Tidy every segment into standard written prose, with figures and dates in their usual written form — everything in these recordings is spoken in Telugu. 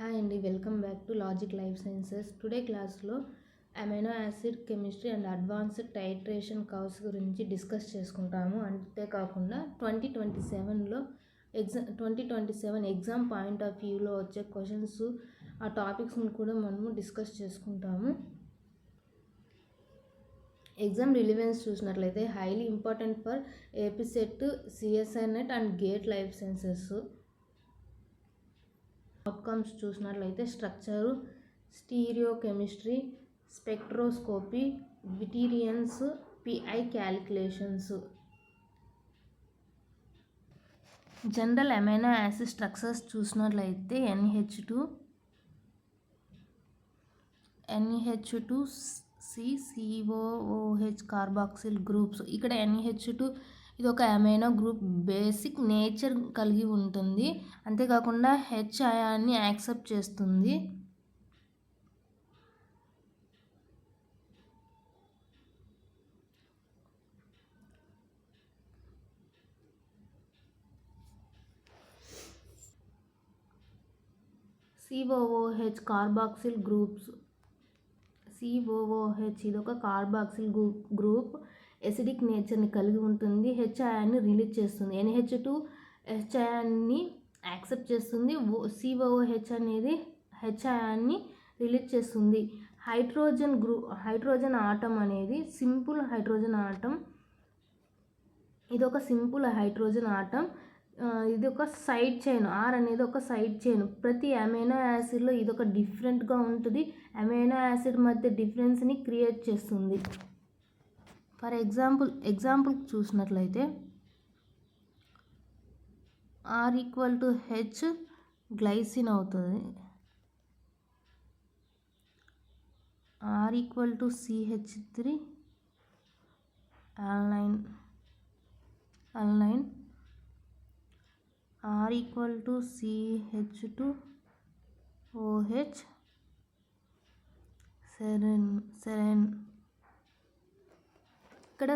హాయ్ అండి, welcome back to logic life sciences. Today క్లాస్లో amino acid chemistry and advanced titration curves గురించి డిస్కస్ చేసుకుంటాము. అంతేకాకుండా 2027 ఎగ్జామ్ పాయింట్ ఆఫ్ వ్యూలో వచ్చే క్వశ్చన్స్, ఆ టాపిక్స్ని కూడా మనము డిస్కస్ చేసుకుంటాము. ఎగ్జామ్ రిలివెన్స్ చూసినట్లయితే highly important for AP SET, CSI NET and GATE life sciences. Outcomes చూసినట్లయితే స్ట్రక్చరు, స్టీరియోకెమిస్ట్రీ, స్పెక్ట్రోస్కోపీ, విటీరియన్స్, PI calculations. General amino acid structures చూసినట్లయితే NH2, COOH కార్బాక్సిల్ గ్రూప్స్. ఇక్కడ NH2 ఇది ఒక అమైనో గ్రూప్, బేసిక్ నేచర్ కలిగి ఉంటుంది. అంతేకాకుండా H అయాన్ని యాక్సెప్ట్ చేస్తుంది. COOH carboxyl groups. COOH ఇది ఒక కార్బాక్సిల్ గ్రూప్, ఎసిడిక్ నేచర్ని కలిగి ఉంటుంది. H అయాన్ని రిలీజ్ చేస్తుంది. NH2 H అయాన్ని యాక్సెప్ట్ చేస్తుంది. COOH అనేది H అయాన్ని రిలీజ్ చేస్తుంది. హైడ్రోజన్ ఆటం అనేది సింపుల్ హైడ్రోజన్ ఆటం. ఇది ఒక సింపుల్ హైడ్రోజన్ ఆటం. ఇది ఒక సైడ్ చైన్. R అనేది ఒక సైడ్ చైన్. ప్రతి అమైనో యాసిడ్లో ఇది ఒక డిఫరెంట్గా ఉంటుంది. అమైనో యాసిడ్ మధ్య డిఫరెన్స్ని క్రియేట్ చేస్తుంది. ఫర్ ఎగ్జాంపుల్ చూసినట్లయితే R=H గ్లైసిన్ అవుతుంది. R=CH3 align. R=CH2OH serene. ఇక్కడ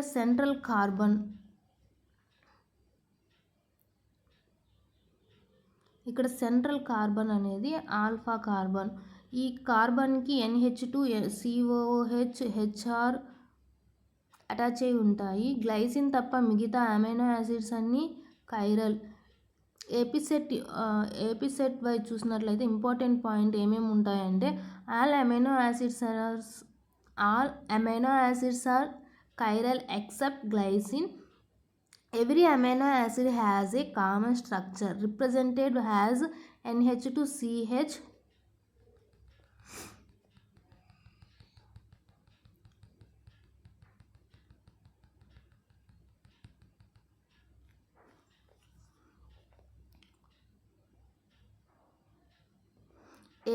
సెంట్రల్ కార్బన్ అనేది ఆల్ఫా కార్బన్. ఈ కార్బన్కి NH2 COOH HR అటాచ్ అయి ఉంటాయి. గ్లైసిన్ తప్ప మిగతా అమైనో యాసిడ్స్ అన్నీ కైరల్. ఏపీ సెట్ వైజ్ చూసినట్లయితే ఇంపార్టెంట్ పాయింట్ ఏమేమి ఉంటాయంటే all amino acids are chiral except glycine. Every amino acid has a common structure represented as NH2CH.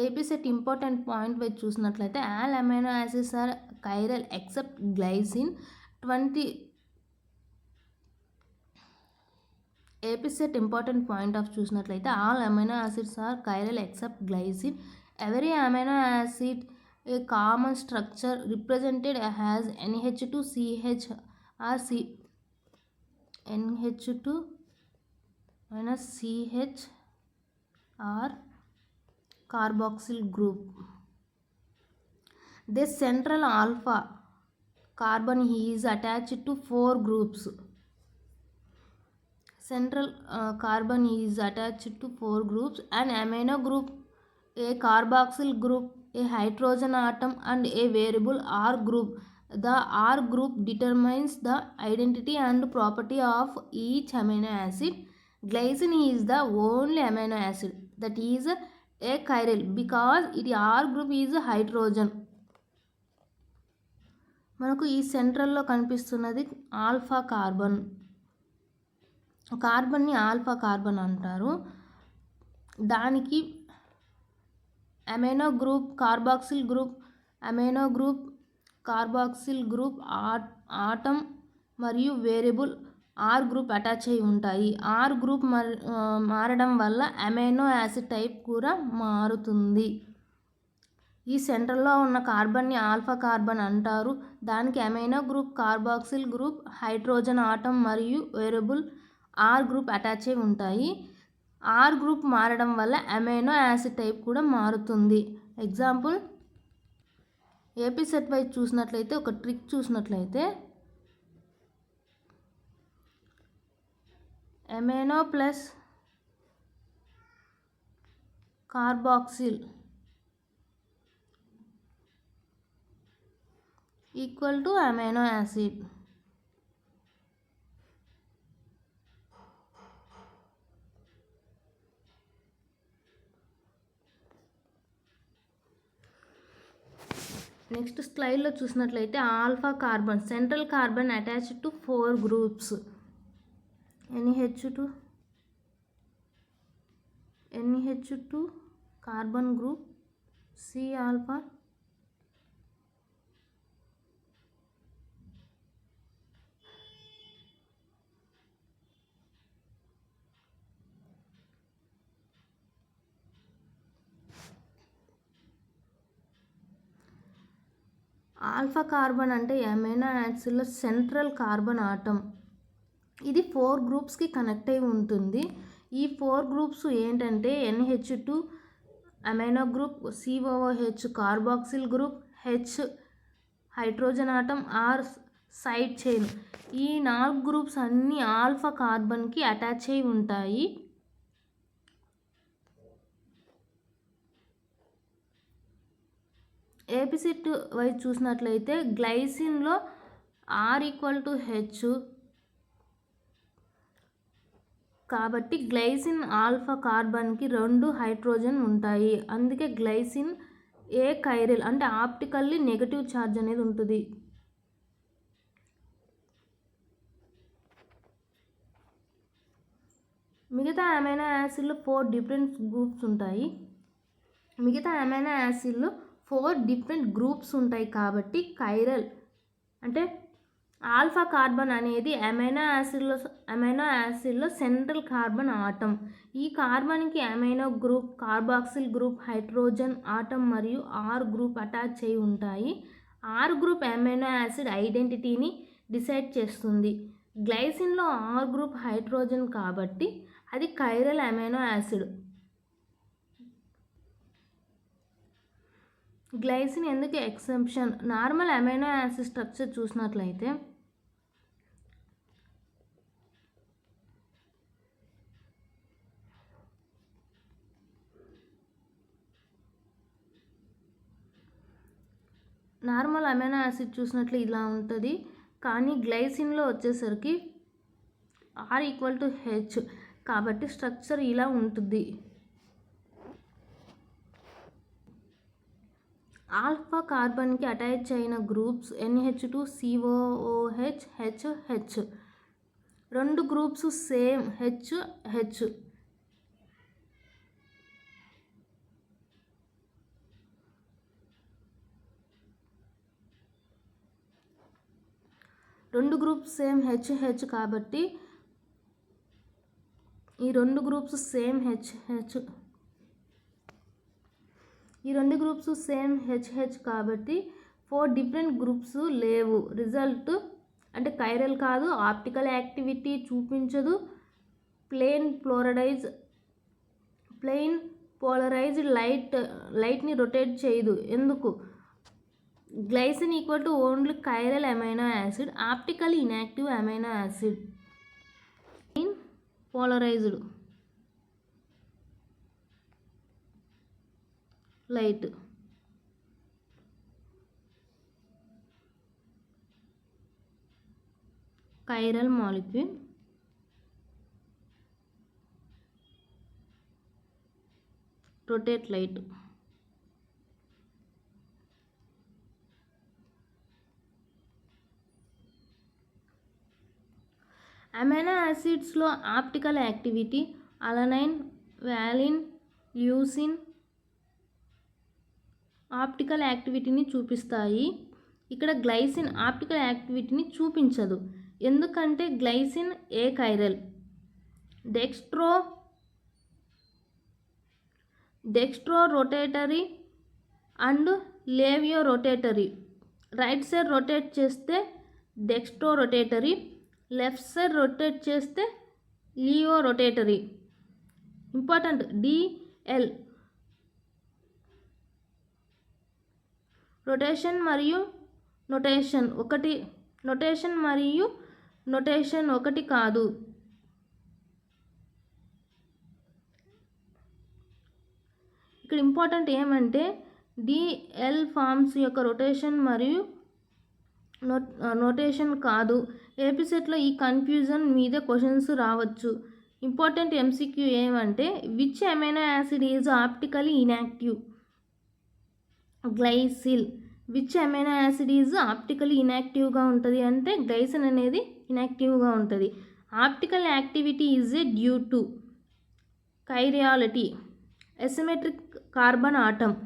AP SET important point wise చూసినట్లయితే all amino acids are chiral except glycine. AP SET important point of చూసినట్లయితే all amino acids are chiral except glycine. Every amino acid a common structure represented as NH2CH or NH2-CH or carboxyl group. The central alpha carbon is attached to 4 groups. Carbon is attached to 4 groups: an amino group, a carboxyl group, a hydrogen atom and a variable R group. The R group determines the identity and property of each amino acid. Glycine is the only amino acid that is a chiral because its R group is hydrogen. మనకు ఈ సెంట్రల్లో కనిపిస్తున్నది ఆల్ఫా కార్బన్ని ఆల్ఫా కార్బన్ అంటారు. దానికి amino group carboxyl group atom మరియు వేరియబుల్ ఆర్ గ్రూప్ అటాచ్ అయి ఉంటాయి. ఆర్ గ్రూప్ మారడం వల్ల అమైనో యాసిడ్ టైప్ కూడా మారుతుంది. ఈ సెంటర్లో ఉన్న కార్బన్ని ఆల్ఫా కార్బన్ అంటారు. దానికి amino group carboxyl group, hydrogen atom మరియు వేరియబుల్ ఆర్ గ్రూప్ అటాచ్ అయి ఉంటాయి. ఆర్ గ్రూప్ మారడం వల్ల అమైనో యాసిడ్ టైప్ కూడా మారుతుంది. ఎగ్జాంపుల్ ఏపీ సెట్ వైజ్ చూసినట్లయితే ఒక ట్రిక్ చూసినట్లయితే amino plus carboxyl equal to amino acid. Next స్లైడ్లో చూసినట్లయితే alpha carbon central carbon attached to 4 groups NH2 carbon group C alpha alpha carbon అంటే అమైనో యాసిడ్లో సెంట్రల్ కార్బన్ ఆటమ్. ఇది 4 గ్రూప్స్కి కనెక్ట్ అయి ఉంటుంది. ఈ 4 గ్రూప్స్ ఏంటంటే NH2 amino group, COOH carboxyl group, H hydrogen atom, R side chain. ఈ 4 గ్రూప్స్ అన్నీ ఆల్ఫా కార్బన్కి అటాచ్ అయి ఉంటాయి. ఏపీసెట్ వైజ్ చూసినట్లయితే గ్లైసిన్లో R = H కాబట్టి గ్లైసిన్ ఆల్ఫా కార్బన్కి 2 హైడ్రోజన్ ఉంటాయి. అందుకే గ్లైసిన్ ఏ కైరల్ అంటే ఆప్టికల్లీ నెగటివ్ ఛార్జ్ అనేది ఉంటుంది. మిగతా అమైనో యాసిడ్లో 4 డిఫరెంట్ గ్రూప్స్ ఉంటాయి. కాబట్టి కైరల్ అంటే ఆల్ఫా కార్బన్ అనేది అమైనో యాసిడ్లో సెంట్రల్ కార్బన్ ఆటమ్. ఈ కార్బన్కి amino group, carboxyl group, hydrogen atom మరియు ఆర్ గ్రూప్ అటాచ్ అయి ఉంటాయి. ఆర్ గ్రూప్ అమైనో యాసిడ్ ఐడెంటిటీని డిసైడ్ చేస్తుంది. గ్లైసిన్లో ఆర్ గ్రూప్ హైడ్రోజన్ కాబట్టి అది కైరల్ అమైనో యాసిడ్. గ్లైసిన్ ఎందుకు exception? Normal amino acid structure చూసినట్లయితే ఇలా ఉంటుంది. కానీ గ్లైసిన్లో వచ్చేసరికి R = H కాబట్టి స్ట్రక్చర్ ఇలా ఉంటుంది. ఆల్ఫా కార్బన్కి అటాచ్ అయిన groups NH2 COOH HH. 2 groups same HH. కాబట్టి ఈ 2 గ్రూప్స్ సేమ్ HH కాబట్టి 4 డిఫరెంట్ గ్రూప్స్ లేవు. రిజల్ట్ అంటే కైరల్ కాదు, ఆప్టికల్ యాక్టివిటీ చూపించదు, ప్లెయిన్ పోలరైజ్డ్ లైట్ని రొటేట్ చేయదు. ఎందుకు? Glycine = only chiral amino acid, optical inactive amino acid. Polarized light. Chiral molecule. Rotate light. Amino యాసిడ్స్లో optical activity alanine, valine, leucine optical యాక్టివిటీని చూపిస్తాయి. ఇక్కడ గ్లైసిన్ ఆప్టికల్ యాక్టివిటీని చూపించదు. ఎందుకంటే glycine achiral. Dextro rotatory and laevo rotatory. Right side rotate చేస్తే dextro rotatory, left side rotate చేస్తే లేవియో రొటేటరీ. డెక్స్ట్రో రొటేటరీ అంటే డెక్స్ట్రో రొటేటరీ, లేవియో రొటేటరీ అంటే లేవియో రొటేటరీ. డెక్స్ట్రో రొటేటరీ అంటే dextro rotatory, laevo rotatory. Left side rotate చేస్తే ఇంపార్టెంట్ డిఎల్ రొటేషన్ మరియు నొటేషన్ ఒకటి కాదు. ఇక్కడ ఇంపార్టెంట్ ఏమంటే డిఎల్ ఫార్మ్స్ యొక్క రొటేషన్ మరియు నొటేషన్ కాదు. ఏపీ సెట్లో ఈ కన్ఫ్యూజన్ మీద క్వశ్చన్స్ రావచ్చు. ఇంపార్టెంట్ ఎంసీక్యూ ఏమంటే which amino acid is optically inactive? Glycyl. Which amino acid is optically ఇన్యాక్టివ్గా ఉంటుంది అంటే గ్లైసిన్ అనేది ఇన్యాక్టివ్గా ఉంటుంది. Optical activity is a due to chirality, asymmetric carbon atom.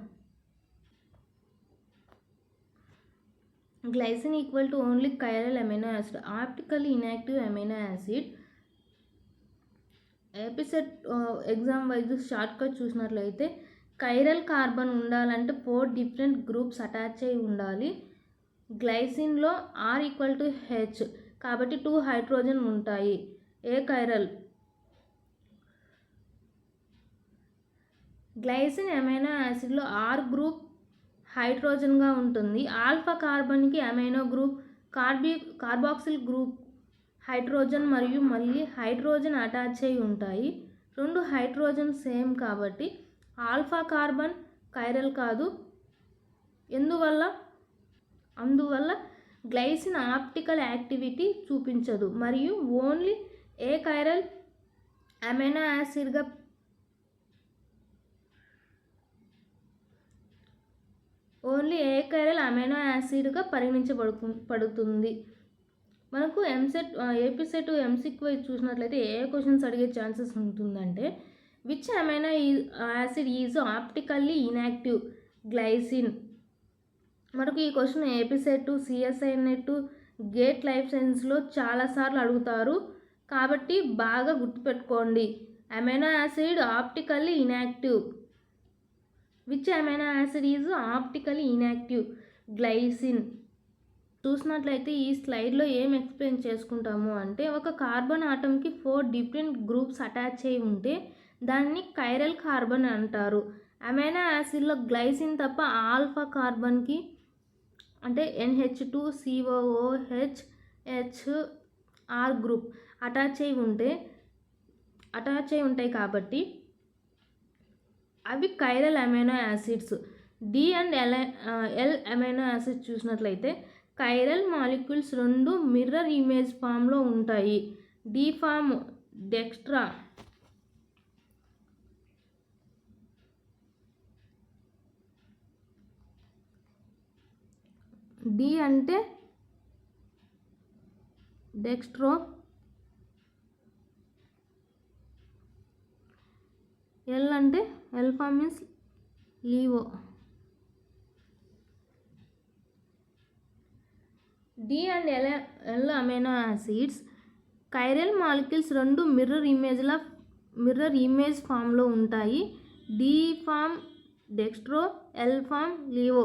Glycine equal to only chiral amino acid, optically inactive amino acid. AP SET exam wise shortcut చూసినట్లయితే కైరల్ కార్బన్ ఉండాలంటే 4 డిఫరెంట్ గ్రూప్స్ అటాచ్ అయి ఉండాలి. గ్లైసిన్లో R ఈక్వల్ టు H కాబట్టి 2 హైడ్రోజన్ ఉంటాయి. ఏ కైరల్ గ్లైసిన్ అమైనో యాసిడ్లో R గ్రూప్ హైడ్రోజన్గా ఉంటుంది. ఆల్ఫా కార్బన్కి amino group carboxyl group hydrogen మరియు మళ్ళీ హైడ్రోజన్ అటాచ్ అయి ఉంటాయి. 2 హైడ్రోజన్ సేమ్ కాబట్టి ఆల్ఫా కార్బన్ కైరల్ కాదు. అందువల్ల గ్లైసిన్ ఆప్టికల్ యాక్టివిటీ చూపించదు మరియు ఓన్లీ ఏ కైరల్ అమైనో యాసిడ్గా పరిగణించబడుతుంది. మనకు ఏపీ సెట్ ఎంసీక్యూ చూసినట్లయితే ఏ క్వశ్చన్స్ అడిగే ఛాన్సెస్ ఉంటుందంటే which amino acid is optically inactive? Glycine. మనకు ఈ question AP SET, CSI net, gate life సైన్స్లో చాలాసార్లు అడుగుతారు కాబట్టి బాగా గుర్తుపెట్టుకోండి. Amino acid optically inactive. Which amino acid is optically inactive? Glycine. చూసినట్లయితే ఈ స్లైడ్లో ఏం ఎక్స్ప్లెయిన్ చేసుకుంటాము అంటే ఒక కార్బన్ ఆటమ్కి 4 డిఫరెంట్ గ్రూప్స్ అటాచ్ అయి ఉంటే దాన్ని కైరల్ కార్బన్ అంటారు. అమైనో యాసిడ్లో గ్లైసిన్ తప్ప ఆల్ఫా కార్బన్కి అంటే NH2COOH R గ్రూప్ అటాచ్ అయి ఉంటాయి కాబట్టి అవి chiral amino acids. D and L amino acids చూసినట్లయితే కైరల్ మాలిక్యూల్స్ 2 మిర్రర్ ఇమేజ్ ఫామ్లో ఉంటాయి. డి ఫామ్ డెక్స్ట్రా, డి అంటే డెక్స్ట్రో, ఎల్ అంటే alpha means laevo. D and L amino acids chiral molecules 2 mirror image ఫామ్లో ఉంటాయి. D form dextro, L form laevo.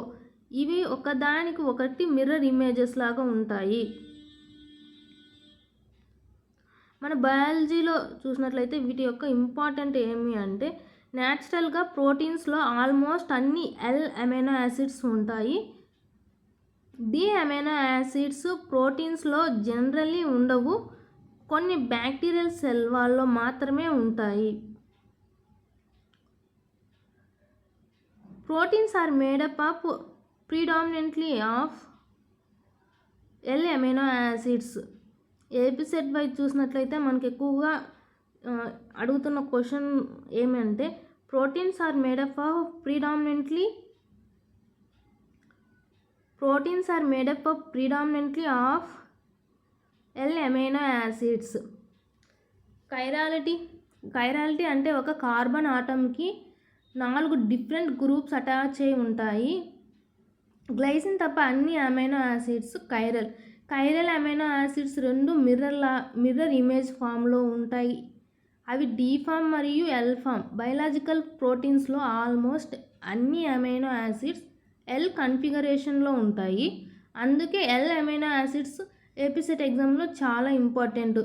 ఇవి ఒకదానికి ఒకటి మిర్రర్ ఇమేజెస్ లాగా ఉంటాయి. మన బయాలజీలో చూసినట్లయితే వీటి యొక్క ఇంపార్టెంట్ ఏమి అంటే న్యాచురల్గా ప్రోటీన్స్లో ఆల్మోస్ట్ అన్ని ఎల్ అమైనో యాసిడ్స్ ఉంటాయి. డి అమైనో యాసిడ్స్ ప్రోటీన్స్లో జనరల్లీ ఉండవు, కొన్ని బ్యాక్టీరియల్ సెల్ వాల్లో మాత్రమే ఉంటాయి. Proteins are made up of predominantly of L amino acids. AP set wise చూసినట్లయితే మనకి ఎక్కువగా అడుగుతున్న క్వశ్చన్ ఏమంటే proteins are made up of predominantly of L amino acids. Chirality అంటే ఒక కార్బన్ ఆటమ్కి 4 డిఫరెంట్ గ్రూప్స్ అటాచ్ అయి ఉంటాయి. గ్లైసిన్ తప్ప అన్ని amino acids chiral amino acids 2 mirror image ఫామ్లో ఉంటాయి. అవి డి ఫామ్ మరియు ఎల్ ఫామ్. బయలాజికల్ ప్రోటీన్స్లో ఆల్మోస్ట్ అన్ని అమైనో యాసిడ్స్ ఎల్ కన్ఫిగరేషన్లో ఉంటాయి. అందుకే L amino acids AP SET ఎగ్జామ్లో చాలా ఇంపార్టెంట్.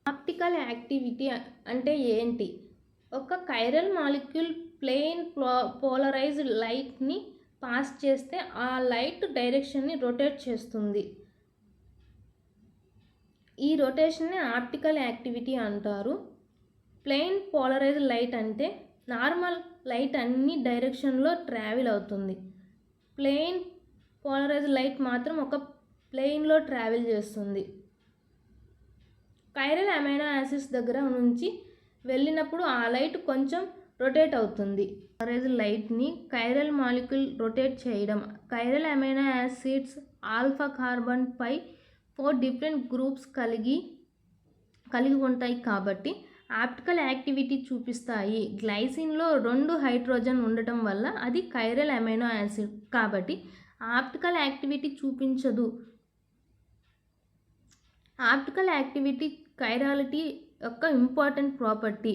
ఆప్టికల్ యాక్టివిటీ అంటే ఏంటి? ఒక కైరల్ మాలిక్యూల్ ప్లెయిన్ పోలరైజ్డ్ లైట్ని పాస్ చేస్తే ఆ లైట్ డైరెక్షన్ని రొటేట్ చేస్తుంది. ఈ రొటేషన్ని ఆప్టికల్ యాక్టివిటీ అంటారు. ప్లెయిన్ పోలరైజ్డ్ లైట్ అంటే నార్మల్ లైట్ అన్ని డైరెక్షన్లో ట్రావెల్ అవుతుంది. ప్లెయిన్ పోలరైజ్డ్ లైట్ మాత్రం ఒక ప్లెయిన్లో ట్రావెల్ చేస్తుంది. కైరల్ అమైనో యాసిడ్స్ దగ్గర నుంచి వెళ్ళినప్పుడు ఆ లైట్ కొంచెం రొటేట్ అవుతుంది. పోలరైజ్డ్ లైట్ని కైరల్ మాలిక్యూల్ రొటేట్ చేయడం. Chiral amino acids alpha carbon పై 4 డిఫరెంట్ గ్రూప్స్ కలిగి ఉంటాయి కాబట్టి ఆప్టికల్ యాక్టివిటీ చూపిస్తాయి. గ్లైసిన్లో 2 హైడ్రోజన్ ఉండటం వల్ల అది కైరల్ అమైనో యాసిడ్ కాబట్టి ఆప్టికల్ యాక్టివిటీ చూపించదు. ఆప్టికల్ యాక్టివిటీ కైరాలిటీ యొక్క ఇంపార్టెంట్ ప్రాపర్టీ.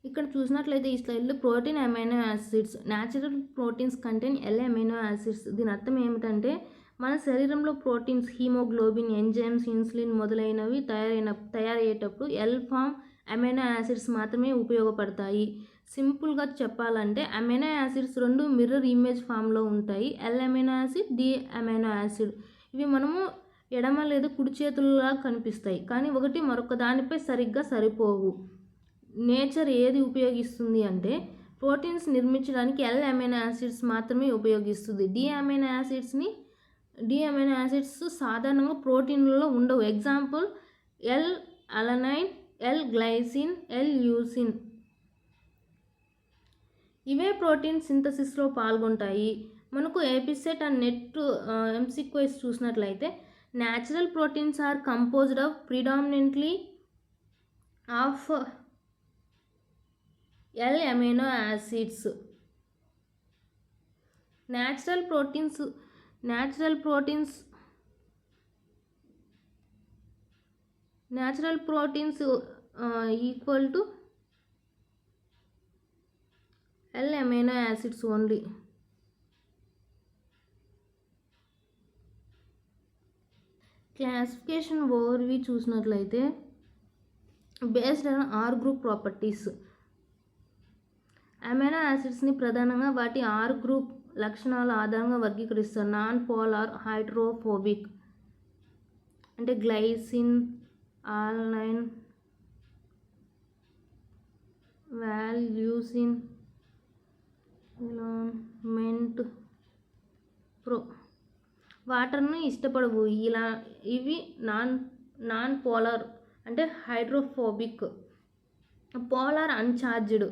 ఇక్కడ చూసినట్లయితే ఈ స్లైడ్లో protein amino acids. Natural proteins contain L amino acids. దీని అర్థం ఏమిటంటే మన శరీరంలో ప్రోటీన్స్, హీమోగ్లోబిన్, ఎంజైమ్స్, ఇన్సులిన్ మొదలైనవి తయారయ్యేటప్పుడు ఎల్ ఫామ్ అమైనో యాసిడ్స్ మాత్రమే ఉపయోగపడతాయి. సింపుల్గా చెప్పాలంటే అమైనో యాసిడ్స్ 2 మిర్రర్ ఇమేజ్ ఫామ్లో ఉంటాయి. L amino acid, D amino acid. ఇవి మనము ఎడమ లేదా కుడి చేతుల్లా కనిపిస్తాయి కానీ ఒకటి మరొక దానిపై సరిగ్గా సరిపోవు. నేచర్ ఏది ఉపయోగిస్తుంది అంటే ప్రోటీన్స్ నిర్మించడానికి ఎల్ అమైనో యాసిడ్స్ మాత్రమే ఉపయోగిస్తుంది. డి అమైనో యాసిడ్స్ సాధారణంగా ప్రోటీన్లలో ఉండవు. Example L alanine, L glycine, L leucine. ఇవే ప్రోటీన్ సింథసిస్లో పాల్గొంటాయి. మనకు ఎపిసెట్ అండ్ నెట్ ఎంసిక్వైస్ చూసినట్లయితే natural proteins are composed of predominantly of L amino acids. Natural proteins equal to L amino acids only. Classification overview చూసినట్లయితే based on R group properties. Amino యాసిడ్స్ని ప్రధానంగా వాటి ఆర్ గ్రూప్ లక్షణాల ఆధారంగా వర్గీకరిస్తారు. నాన్ పోలార్, హైడ్రోఫోబిక్ అంటే గ్లైసిన్, ఆలనైన్, ల్యూసిన్, మెంట్, వాటర్ను ఇష్టపడవు. ఇవి నాన్ పోలార్ అంటే హైడ్రోఫోబిక్. Polar uncharged.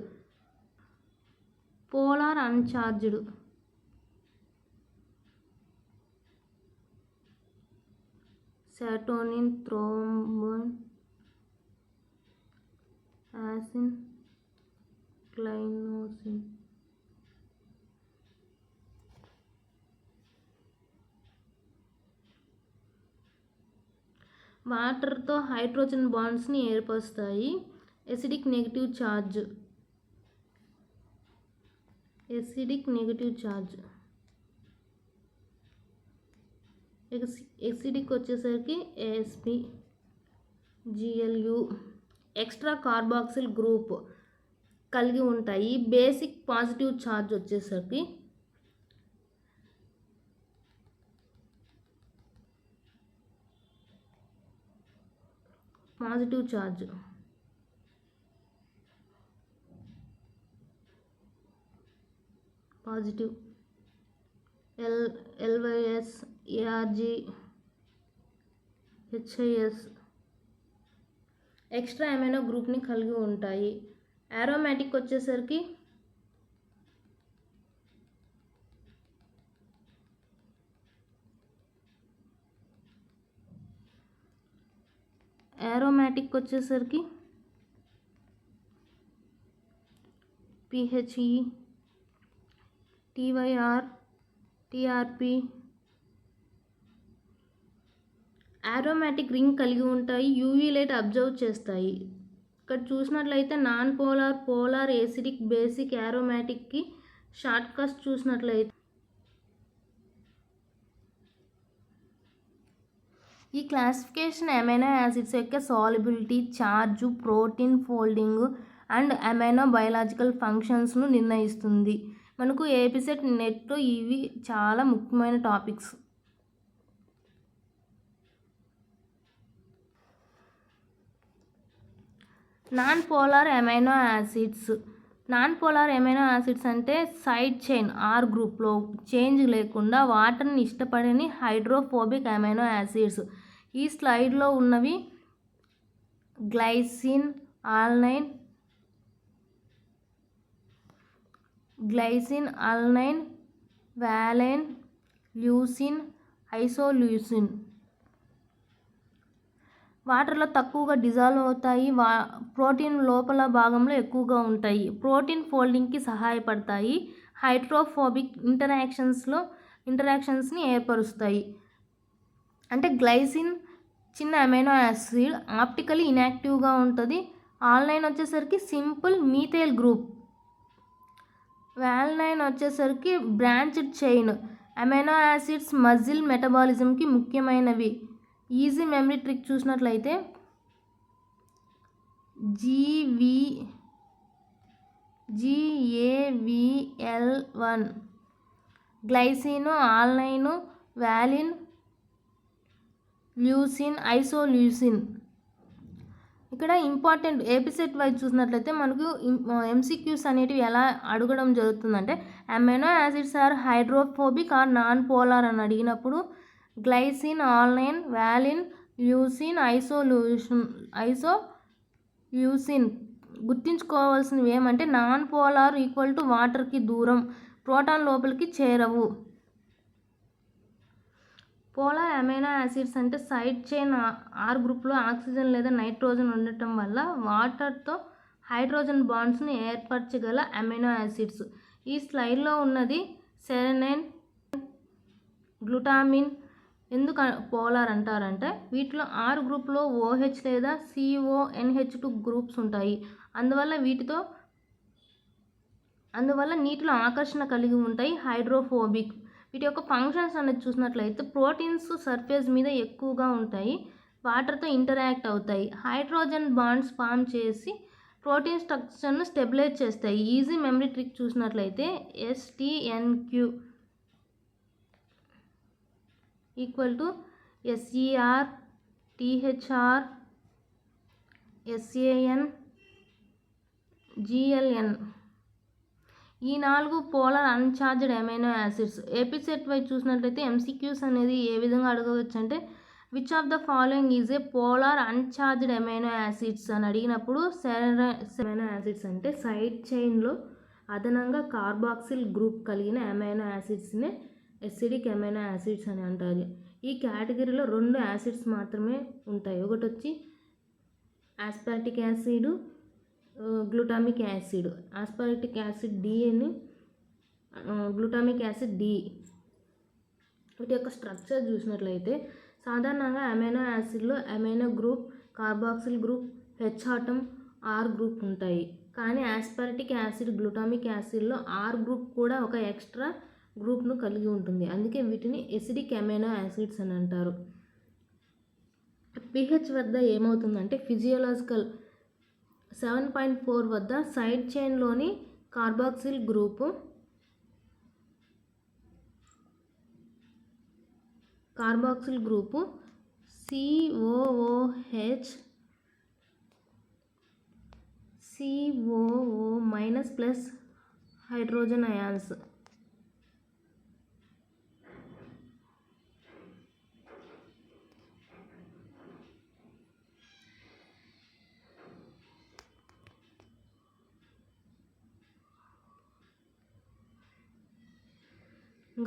సెరోటోనిన్, థ్రోంబోన్, యాసిన్, క్లైనోసిన్. వాటర్తో హైడ్రోజన్ బాండ్స్ని ఏర్పరుస్తాయి. Acidic negative charge. ఎసిడిక్ వచ్చేసరికి ASP, GLU. Extra carboxyl group కలిగి ఉంటాయి. బేసిక్ పాజిటివ్ ఛార్జ్ వచ్చేసరికి positive LYS, ARG, HIS. Extra amino గ్రూప్ని కలిగి ఉంటాయి. ఆరోమాటిక్ వచ్చేసరికి PHE, TYR, TRP. Aromatic ring కలిగి ఉంటాయి. యూవీ లైట్ అబ్జర్వ్ చేస్తాయి. ఇక్కడ చూసినట్లయితే non polar, polar, acidic, basic, ఆరోమాటిక్కి షార్ట్ కట్స్ చూసినట్లయితే ఈ క్లాసిఫికేషన్ అమైనో యాసిడ్స్ యొక్క solubility, charge, protein folding and amino biological ఫంక్షన్స్ను నిర్ణయిస్తుంది. మనకు ఏపీసెట్ నెట్లో ఇవి చాలా ముఖ్యమైన topics. Non polar amino acids. Non polar amino acids అంటే సైడ్ చైన్ ఆర్ గ్రూప్లో చేంజ్ లేకుండా వాటర్ని ఇష్టపడని హైడ్రోఫోబిక్ అమైనో యాసిడ్స్. ఈ స్లైడ్లో ఉన్నవి glycine, alanine, valine, leucine, isoleucine. వాటర్లో తక్కువగా డిజాల్వ్ అవుతాయి. ప్రోటీన్ లోపల భాగంలో ఎక్కువగా ఉంటాయి. ప్రోటీన్ ఫోల్డింగ్కి సహాయపడతాయి. హైడ్రోఫోబిక్ ఇంటరాక్షన్స్ని ఏర్పరుస్తాయి. అంటే గ్లైసిన్ చిన్న అమైనో యాసిడ్, ఆప్టికలీ ఇన్యాక్టివ్గా ఉంటుంది. ఆల్నైన్ వచ్చేసరికి సింపుల్ మీథైల్ గ్రూప్. వాలైన్ వచ్చేసరికి branched chain. Amino acids muscle మెటబాలిజంకి ముఖ్యమైనవి. ఈజీ మెమరీ ట్రిక్ చూసినట్లయితే GAVL1 glycine, alanine, valine, leucine, isoleucine. ఇక్కడ ఇంపార్టెంట్ ఏపీసెట్ వైజ్ చూసినట్లయితే మనకు MCQs అనేటివి ఎలా అడగడం జరుగుతుందంటే amino acids are hydrophobic or non polar అని అడిగినప్పుడు glycine, alanine, valine, leucine, isoleucine. గుర్తుంచుకోవాల్సినవి ఏమంటే నాన్ పోలార్ ఈక్వల్ టు వాటర్కి దూరం, ప్రోటాన్ లోపలికి చేరవు. పోలార్ అమైనో యాసిడ్స్ అంటే సైడ్ చైన్ ఆర్ గ్రూప్లో ఆక్సిజన్ లేదా నైట్రోజన్ ఉండటం వల్ల వాటర్తో హైడ్రోజన్ బాండ్స్ని ఏర్పరచగల అమైనో యాసిడ్స్. ఈ స్లైడ్లో ఉన్నది సెరనైన్, గ్లూటామిన్. ఎందుకు పోలార్ అంటారంటే వీటిలో ఆర్ గ్రూప్లో OH లేదా CONH2 గ్రూప్స్ ఉంటాయి. అందువల్ల నీటిలో ఆకర్షణ కలిగి ఉంటాయి. హైడ్రోఫోబిక్. వీటి యొక్క ఫంక్షన్స్ అనేది చూసినట్లయితే ప్రోటీన్స్ సర్ఫేస్ మీద ఎక్కువగా ఉంటాయి, వాటర్తో ఇంటరాక్ట్ అవుతాయి, హైడ్రోజన్ బాండ్స్ ఫామ్ చేసి ప్రోటీన్ స్ట్రక్చర్ను స్టెబిలైజ్ చేస్తాయి. ఈజీ మెమరీ ట్రిక్ చూసినట్లయితే STNQ equal to SER, THR, SAN, GLN. ఈ 4 polar uncharged amino acids. AP SET wise చూసినట్లయితే MCQs అనేది ఏ విధంగా అడగవచ్చు అంటే which of the following is a polar uncharged amino acids అని అడిగినప్పుడు అమైనో యాసిడ్స్ అంటే సైడ్ చైన్లో అదనంగా కార్బాక్సిల్ గ్రూప్ కలిగిన అమైనో యాసిడ్స్నే ఎసిడిక్ అమైనో యాసిడ్స్ అని అంటారు. ఈ కేటగిరీలో 2 యాసిడ్స్ మాత్రమే ఉంటాయి. ఒకటి వచ్చి aspartic acid, glutamic acid. Aspartic acid D అని, గ్లూటామిక్ యాసిడ్ D. వీటి యొక్క స్ట్రక్చర్ చూసినట్లయితే సాధారణంగా అమైనో యాసిడ్లో amino group, carboxyl group, H atom, R group ఉంటాయి. కానీ ఆస్పార్టిక్ యాసిడ్, గ్లూటామిక్ యాసిడ్లో R గ్రూప్ కూడా ఒక ఎక్స్ట్రా గ్రూప్ను కలిగి ఉంటుంది. అందుకే వీటిని ఎసిడిక్ అమైనో యాసిడ్స్ అని అంటారు. pH వద్ద ఏమవుతుందంటే ఫిజియోలాజికల్ 7.4 వద్ద సైడ్ చైన్లోని carboxyl group COO- plus hydrogen ions.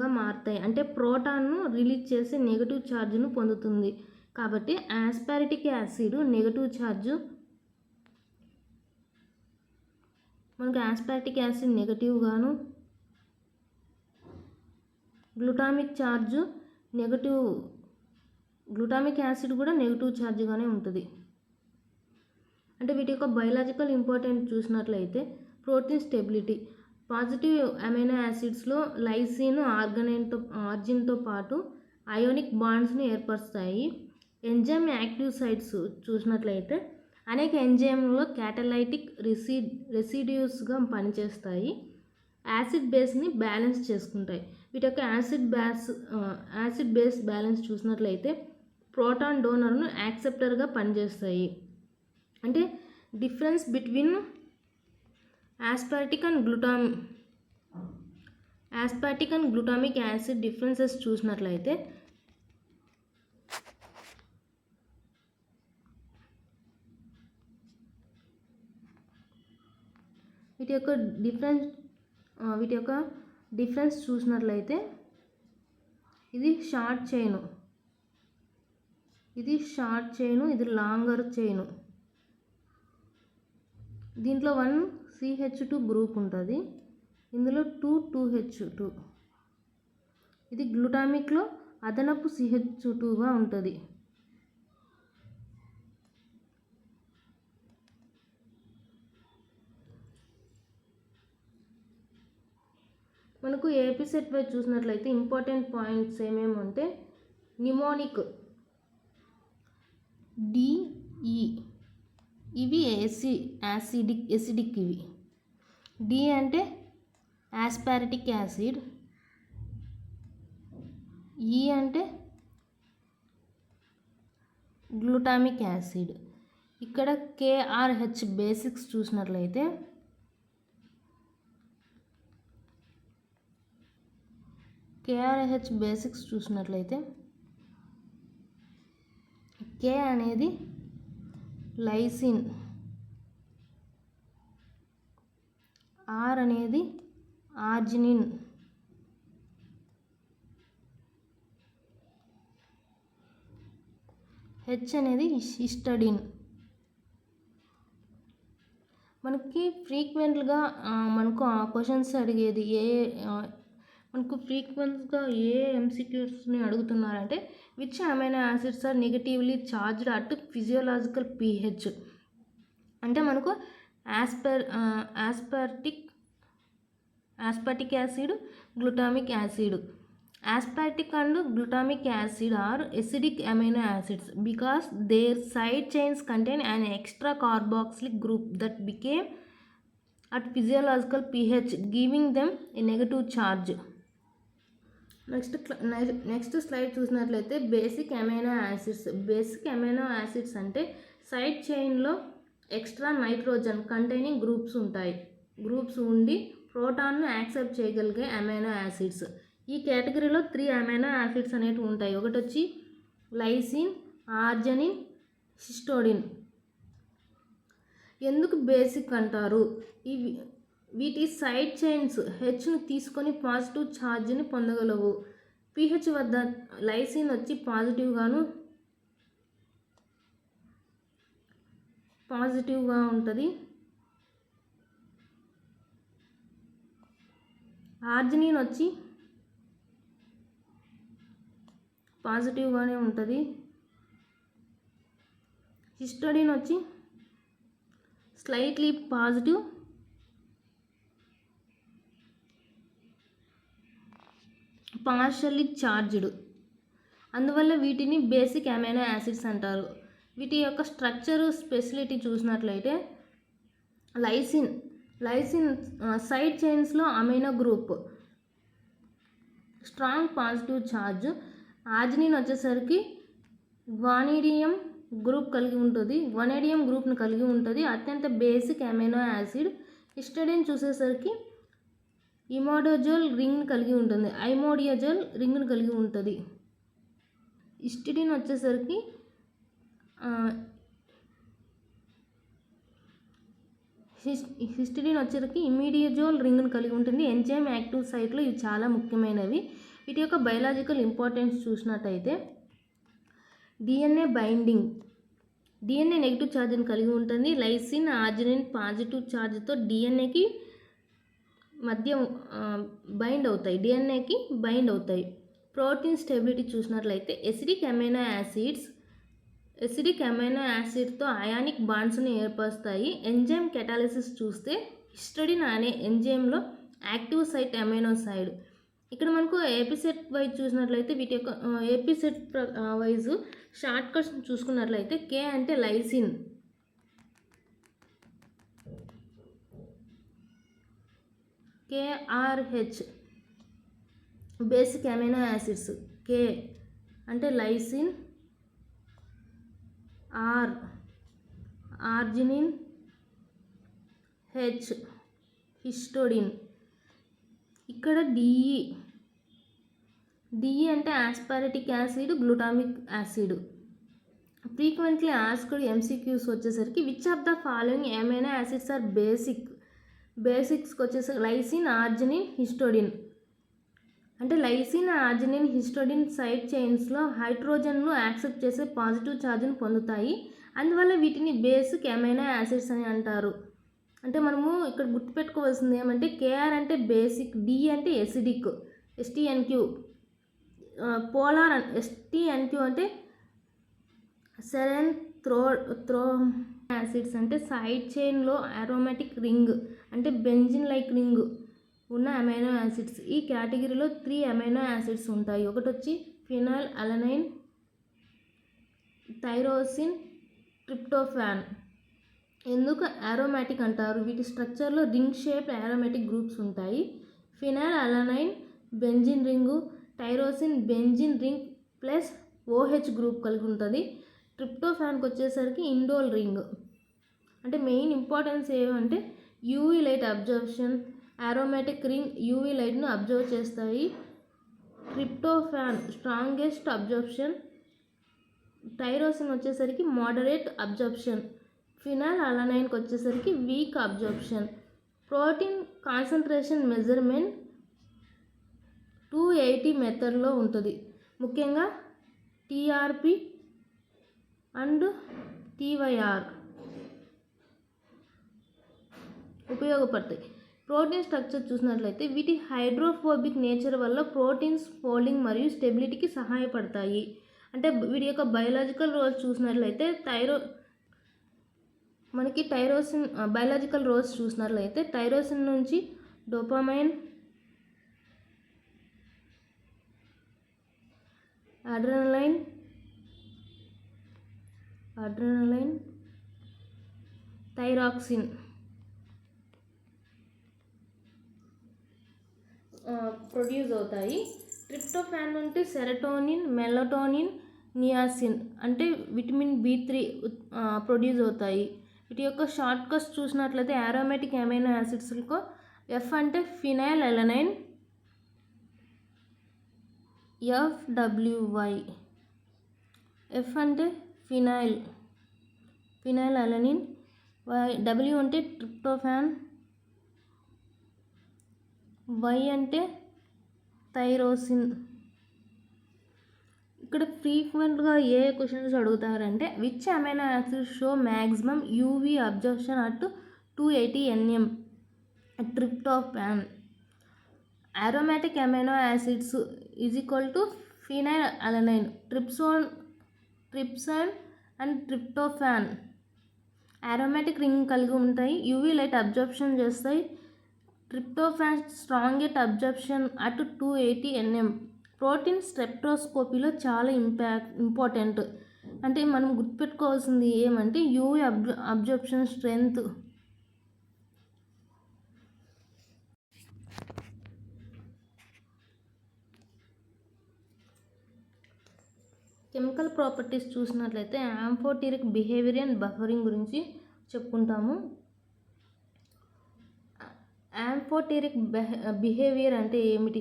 గా మారుతాయి. అంటే ప్రోటాన్ను రిలీజ్ చేసి నెగటివ్ ఛార్జ్ను పొందుతుంది. కాబట్టి ఆస్పార్టిక్ యాసిడ్ నెగటివ్ ఛార్జు, మనకు ఆస్పార్టిక్ యాసిడ్ నెగటివ్ గాను, గ్లూటామిక్ యాసిడ్ కూడా నెగటివ్ ఛార్జ్గానే ఉంటుంది. అంటే వీటి యొక్క బయలాజికల్ ఇంపార్టెంట్ చూసినట్లయితే ప్రోటీన్ స్టెబిలిటీ. పాజిటివ్ అమైనో యాసిడ్స్లో లైసిన్, ఆర్జిన్తో పాటు అయోనిక్ బాండ్స్ని ఏర్పరుస్తాయి. ఎంజైమ్ యాక్టివ్ సైట్స్ చూసినట్లయితే అనేక ఎంజైమ్లో క్యాటలైటిక్ రెసిడ్యూస్గా పనిచేస్తాయి. యాసిడ్ బేస్ని బ్యాలెన్స్ చేసుకుంటాయి. వీటి యొక్క యాసిడ్ బేస్ బ్యాలెన్స్ చూసినట్లయితే ప్రోటాన్ డోనర్ను యాక్సెప్టర్గా పనిచేస్తాయి. అంటే difference between ఆస్పార్టిక్ and glutamic acid differences చూసినట్లయితే వీటి యొక్క డిఫరెన్స్ చూసినట్లయితే ఇది షార్ట్ చైను, ఇది లాంగర్ చైను. దీంట్లో 1 CH2 గ్రూప్ ఉంటుంది, ఇందులో 2 ఇది గ్లూటామిక్లో అదనపు CH2గా ఉంటుంది. మనకు ఏపీ సెట్ వైజ్ చూసినట్లయితే ఇంపార్టెంట్ పాయింట్స్ ఏమేమి అంటే న్యూమోనిక్ డిఈ ఇవి యాసిడిక్ ఇవి. డి అంటే ఆస్పార్టిక్ యాసిడ్, ఈ అంటే గ్లూటామిక్ యాసిడ్. ఇక్కడ కేఆర్హెచ్ బేసిక్స్ చూసినట్లయితే కే అనేది లైసిన్, ఆర్ అనేది ఆర్జినిన్, హెచ్ అనేది హిస్టడిన్. మనకి ఫ్రీక్వెంట్గా మనకు క్వశ్చన్స్ అడిగేది మనకు ఫ్రీక్వెంట్గా ఏ ఎంసీక్యూస్ని అడుగుతున్నారంటే which amino acids are negatively charged at physiological pH. అంటే మనకు aspartic acid, glutamic acid. Aspartic and glutamic acid are acidic amino acids because their side chains contain an extra carboxylic group that became at physiological pH, giving them a negative charge. Next slide చూసినట్లయితే బేసిక్ అమైనో యాసిడ్స్ అంటే సైడ్ చైన్లో ఎక్స్ట్రా నైట్రోజన్ కంటైనింగ్ గ్రూప్స్ ఉండి ప్రోటాన్ను యాక్సెప్ట్ చేయగలిగే అమైనో యాసిడ్స్. ఈ కేటగిరీలో 3 అమైనో యాసిడ్స్ అనేవి ఉంటాయి. ఒకటి వచ్చి లైసిన్, ఆర్జినిన్, హిస్టోడిన్. ఎందుకు బేసిక్ అంటారు? వీటి సైడ్ చైన్స్ హెచ్ను తీసుకొని పాజిటివ్ ఛార్జ్ని పొందగలవు. pH వద్ద లైసిన్ వచ్చి పాజిటివ్గా ఉంటుంది, ఆర్జినిన్ వచ్చి పాజిటివ్గానే ఉంటుంది, హిస్టడిన్ వచ్చి స్లైట్లీ పాజిటివ్, పార్షల్లీ చార్జ్డ్. అందువల్ల వీటిని బేసిక్ అమైనో యాసిడ్స్ అంటారు. వీటి యొక్క స్ట్రక్చర్ స్పెషాలిటీ చూసినట్లయితే లైసిన్ సైడ్ చైన్స్లో amino group strong positive charge. Arginine వచ్చేసరికి గ్వానిడియం గ్రూప్ను కలిగి ఉంటుంది, అత్యంత బేసిక్ అమైనో యాసిడ్. హిస్టడిన్ చూసేసరికి ఇమోడియోజోల్ రింగ్ని కలిగి ఉంటుంది. హిస్టడిన్ వచ్చేసరికి ఇమిడియోజోల్ రింగ్ని కలిగి ఉంటుంది. ఎంజైమ్ యాక్టివ్ సైట్లో ఇవి చాలా ముఖ్యమైనవి. వీటి యొక్క బయలాజికల్ ఇంపార్టెన్స్ చూసినట్టయితే డిఎన్ఏ బైండింగ్, డిఎన్ఏ నెగిటివ్ ఛార్జ్ని కలిగి ఉంటుంది. లైసిన్, ఆర్జినిన్ పాజిటివ్ ఛార్జ్తో డిఎన్ఏకి డిఎన్ఏకి బైండ్ అవుతాయి. ప్రోటీన్ స్టెబిలిటీ చూసినట్లయితే ఎసిడిక్ అమైనో యాసిడ్తో అయానిక్ బాండ్స్ని ఏర్పరుస్తాయి. ఎంజైమ్ కెటాలిసిస్ చూస్తే హిస్టడిన్ అనే ఎంజైమ్లో యాక్టివ్ సైట్ అమైనోసైడ్. ఇక్కడ మనకు ఏపీ సెట్ వైజ్ చూసినట్లయితే వీటి యొక్క AP set wise short cuts చూసుకున్నట్లయితే కే అంటే lysine, KRH basic amino acids, K అంటే లైసిన్, ఆర్జినిన్, హెచ్ హిస్టోడిన్. ఇక్కడ డిఈ అంటే aspartic acid, glutamic acid. Frequently asked MCQs వచ్చేసరికి which of the following amino acids are బేసిక్స్కి వచ్చేసరికి లైసిన్, ఆర్జినిన్, హిస్టోడిన్. అంటే లైసిన్, ఆర్జినిన్, హిస్టోడిన్ సైడ్ చైన్స్లో హైడ్రోజన్ను యాక్సెప్ట్ చేసే పాజిటివ్ ఛార్జ్ను పొందుతాయి. అందువల్ల వీటిని బేసిక్ అమైనో యాసిడ్స్ అని అంటారు. అంటే మనము ఇక్కడ గుర్తుపెట్టుకోవాల్సింది ఏమంటే కేఆర్ అంటే బేసిక్, డి అంటే ఎసిడిక్, STNQ, పోలార్, STNQ అంటే సెరెన్ త్రో యాసిడ్స్ అంటే సైడ్ చైన్లో అరోమాటిక్ రింగ్ అంటే బెంజిన్ లైక్ రింగ్ ఉన్న అమైనో యాసిడ్స్. ఈ కేటగిరీలో 3 అమైనో యాసిడ్స్ ఉంటాయి. ఒకటి వచ్చి ఫినైల్ అలనైన్, థైరోసిన్, ట్రిప్టోఫాన్. ఎందుకు అరోమాటిక్ అంటారు? వీటి స్ట్రక్చర్లో రింగ్ షేప్ అరోమాటిక్ గ్రూప్స్ ఉంటాయి. Phenyl alanine benzene ring, tyrosine benzene ring plus OH group కలిగి ఉంటుంది. ట్రిప్టోఫాన్కి వచ్చేసరికి ఇండోల్ రింగ్. అంటే మెయిన్ ఇంపార్టెన్స్ ఏమంటే UV light absorption, aromatic ring UV లైట్ను అబ్జర్వ్ చేస్తాయి. ట్రిప్టోఫాన్ స్ట్రాంగెస్ట్ అబ్జర్ప్షన్, టైరోసిన్ వచ్చేసరికి మోడరేట్ అబ్జర్ప్షన్, ఫినైల్ అలనైన్కి వచ్చేసరికి weak absorption. Protein concentration measurement 280 మెథడ్లో ఉంటుంది. ముఖ్యంగా TRP అండ్ TYR ఉపయోగపడతాయి. ప్రోటీన్ స్ట్రక్చర్ చూసినట్లయితే వీటి హైడ్రోఫోబిక్ నేచర్ వల్ల ప్రోటీన్స్ ఫోల్డింగ్ మరియు స్టెబిలిటీకి సహాయపడతాయి. అంటే వీటి యొక్క బయోలాజికల్ రోల్స్ చూసినట్లయితే మనకి టైరోసిన్ బయోలాజికల్ రోల్స్ చూసినట్లయితే టైరోసిన్ నుంచి డోపామైన్, అడ్రెనలైన్, థైరాక్సిన్ ప్రొడ్యూస్ అవుతాయి. ట్రిప్టోఫాన్ నుండి సెరటోనిన్, మెలటోనిన్, నియాసిన్ అంటే విటమిన్ B3 ప్రొడ్యూస్ అవుతాయి. వీటి యొక్క షార్ట్ కట్స్ చూసినట్లయితే అరోమాటిక్ అమైనో యాసిడ్స్లో F అంటే ఫినైల్ అలనైన్, FWY. F అంటే ఫినైల్ అలనిన్, W అంటే ట్రిప్టోఫాన్, Y అంటే థైరోసిన్. ఇక్కడ ఫ్రీక్వెంట్గా ఏ క్వశ్చన్స్ అడుగుతారంటే which amino acid show maximum UV absorption at 280 nm, tryptophan. Aromatic amino acids is equal to phenyl alanine, ట్రిప్సాన్ అండ్ ట్రిప్టోఫాన్ అరోమాటిక్ రింగ్ కలిగి ఉంటాయి. యూవీ లైట్ అబ్జర్ప్షన్ చేస్తాయి. Tryptophan strongest absorption at 280 nm. Protein స్పెక్ట్రోస్కోపీలో చాలా ఇంపార్టెంట్. అంటే మనం గుర్తుపెట్టుకోవాల్సింది ఏమంటే UV absorption strength. Chemical properties చూసినట్లయితే యాంఫోటెరిక్ బిహేవియర్ అండ్ బఫరింగ్ గురించి చెప్పుకుంటాము. యాంఫోటెరిక్ బిహేవియర్ అంటే ఏమిటి?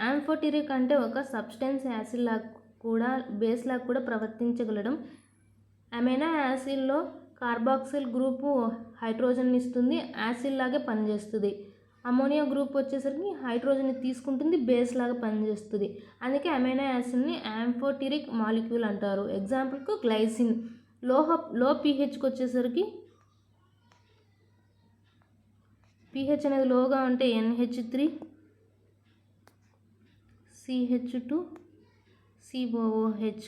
యాంఫోటెరిక్ అంటే ఒక సబ్స్టెన్స్ యాసిడ్ లాగా కూడా బేస్ లాగా కూడా ప్రవర్తించగలడం. అమైనో యాసిడ్లో కార్బాక్సిల్ గ్రూపు హైడ్రోజన్ ఇస్తుంది, యాసిడ్ లాగే పనిచేస్తుంది. అమోనియా గ్రూప్ వచ్చేసరికి హైడ్రోజన్ని తీసుకుంటుంది, బేస్ లాగా పనిచేస్తుంది. అందుకే అమైనో యాసిడ్ని యాంఫోటెరిక్ మాలిక్యూల్ అంటారు. ఎగ్జాంపుల్కు గ్లైసిన్ లో pHకి వచ్చేసరికి pH అనేది లోగా ఉంటే NH3 CH2 COOH,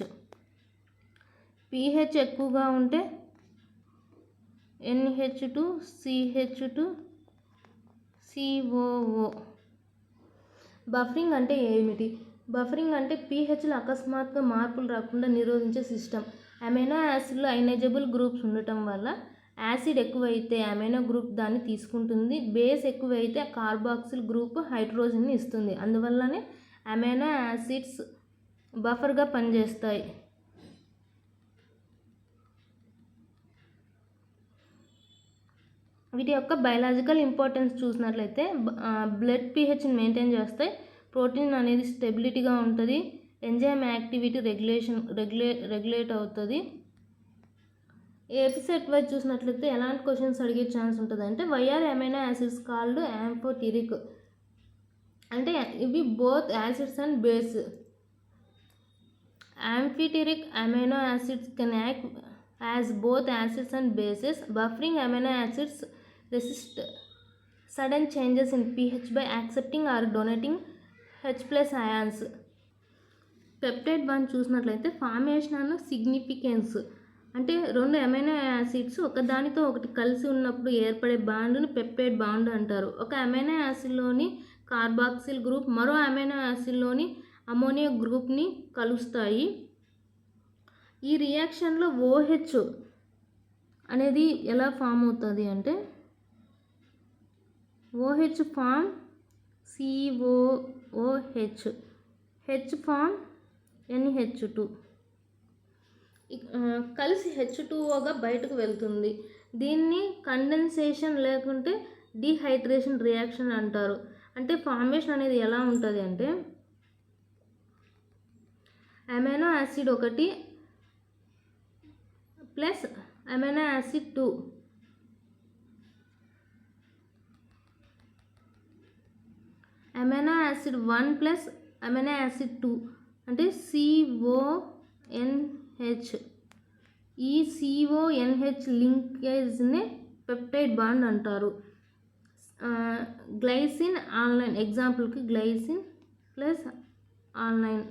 pH ఎక్కువగా ఉంటే NH2 CH2 COO. బఫరింగ్ అంటే ఏమిటి? బఫరింగ్ అంటే pHలో అకస్మాత్తుగా మార్పులు రాకుండా నిరోధించే సిస్టమ్. అమైనో యాసిడ్లో అయనైజబుల్ గ్రూప్స్ ఉండటం వల్ల యాసిడ్ ఎక్కువైతే అమైనో గ్రూప్ దాన్ని తీసుకుంటుంది, బేస్ ఎక్కువైతే కార్బాక్సిల్ గ్రూప్ హైడ్రోజన్ని ఇస్తుంది. అందువల్లనే అమైనో యాసిడ్స్ బఫర్గా పనిచేస్తాయి. వీటి యొక్క బయలాజికల్ ఇంపార్టెన్స్ చూసినట్లయితే బ్లడ్ pHని మెయింటైన్ చేస్తాయి, ప్రోటీన్ అనేది స్టెబిలిటీగా ఉంటుంది, ఎంజైమ్ యాక్టివిటీ రెగ్యులేట్ అవుతుంది. ఎపిసెట్ వైజ్ చూసినట్లయితే ఎలాంటి క్వశ్చన్స్ అడిగే ఛాన్స్ ఉంటుంది అంటే why are amino acids called amphoteric అంటే ఇవి both acids and base. Amphoteric amino acids can act as both acids and bases. Buffering amino acids resist sudden changes in pH by accepting or donating H+ ions. Peptide bond చూసినట్లయితే ఫార్మేషన్ అండ్ సిగ్నిఫికెన్స్ అంటే రెండు అమైనో యాసిడ్స్ ఒకదానితో ఒకటి కలిసి ఉన్నప్పుడు ఏర్పడే బాండ్ని పెప్టైడ్ బాండ్ అంటారు. ఒక అమైనో యాసిడ్లోని కార్బాక్సిల్ గ్రూప్ మరో అమైనో యాసిడ్లోని అమోనియా గ్రూప్ని కలుస్తాయి. ఈ రియాక్షన్లో OH అనేది ఎలా ఫామ్ అవుతుంది అంటే OH form COOH, H form NH2 కలిసి H2Oగా బయటకు వెళ్తుంది. దీన్ని కండెన్సేషన్ లేకుంటే డీహైడ్రేషన్ రియాక్షన్ అంటారు. అంటే ఫార్మేషన్ అనేది ఎలా ఉంటుంది అంటే అమైనో యాసిడ్ ఒకటి plus amino acid 2 amino acid 1 plus amino acid 2 అంటే CONH. ఈ CONH లింకేజ్ని పెప్టైడ్ బాండ్ అంటారు. గ్లైసిన్ ఆల్నైన్ ఎగ్జాంపుల్కి గ్లైసిన్ ప్లస్ ఆల్నైన్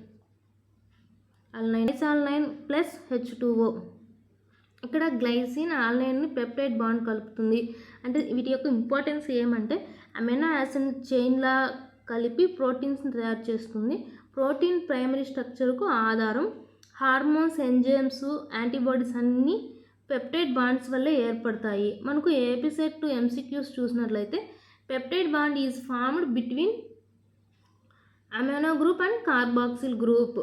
ప్లస్ H2O. ఇక్కడ గ్లైసిన్ ఆల్నైన్ని పెప్టైడ్ బాండ్ కలుపుతుంది. అంటే వీటి యొక్క ఇంపార్టెన్స్ ఏమంటే అమైనో యాసిడ్ చైన్లా కలిపి ప్రోటీన్స్ని తయారు చేస్తుంది. ప్రోటీన్ ప్రైమరీ స్ట్రక్చర్కు ఆధారం. హార్మోన్స్, ఎంజైమ్స్, యాంటీబాడీస్ అన్నీ పెప్టైడ్ బాండ్స్ వల్లే ఏర్పడతాయి. మనకు ఎపిసెట్ టు MCQs చూసినట్లయితే peptide bond is formed between amino group and carboxyl group.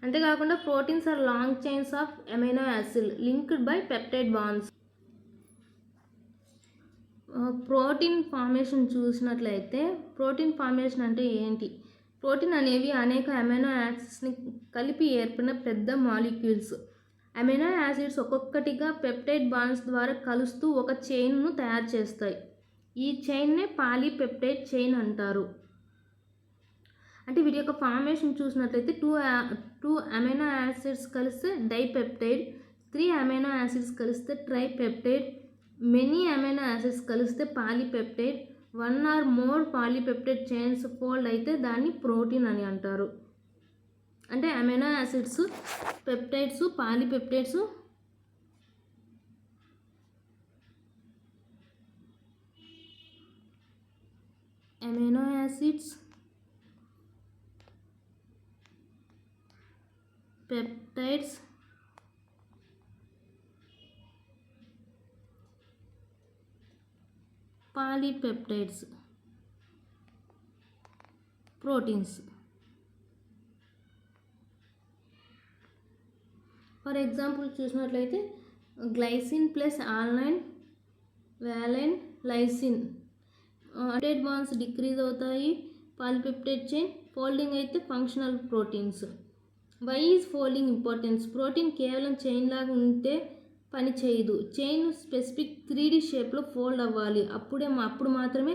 అంతేకాకుండా proteins are long chains of amino acid linked by peptide bonds. Protein formation చూసినట్లయితే ప్రోటీన్ ఫార్మేషన్ అంటే ఏంటి? ప్రోటీన్ అనేవి అనేక అమైనో యాసిడ్స్ని కలిపి ఏర్పడిన పెద్ద మాలిక్యూల్స్. అమైనో యాసిడ్స్ ఒక్కొక్కటిగా పెప్టైడ్ బాండ్స్ ద్వారా కలుస్తూ ఒక చైన్ను తయారు చేస్తాయి. ఈ చైన్నే పాలీపెప్టైడ్ చైన్ అంటారు. అంటే వీటి యొక్క ఫార్మేషన్ చూసినట్లయితే టూ అమైనో యాసిడ్స్ కలిస్తే డైపెప్టైడ్, 3 అమైనో యాసిడ్స్ కలిస్తే ట్రైపెప్టైడ్, మెనీ అమైనో యాసిడ్స్ కలిస్తే polypeptide, 1 or more polypeptide chains fold అయితే దాన్ని ప్రోటీన్ అని అంటారు. అంటే amino acids, peptides, polypeptides, amino acids, peptides, polypeptides, proteins. For example చూసినట్లయితే glycine plus alanine, valine, lysine peptide bonds decrease అవుతాయి. పాలీపెప్టైడ్ చైన్ ఫోల్డింగ్ అయితే functional proteins. Why is folding importance? Protein కేవలం చైన్ లాగా ఉంటే పని చేయదు. చైన్ స్పెసిఫిక్ 3D షేప్లో ఫోల్డ్ అవ్వాలి. అప్పుడు మాత్రమే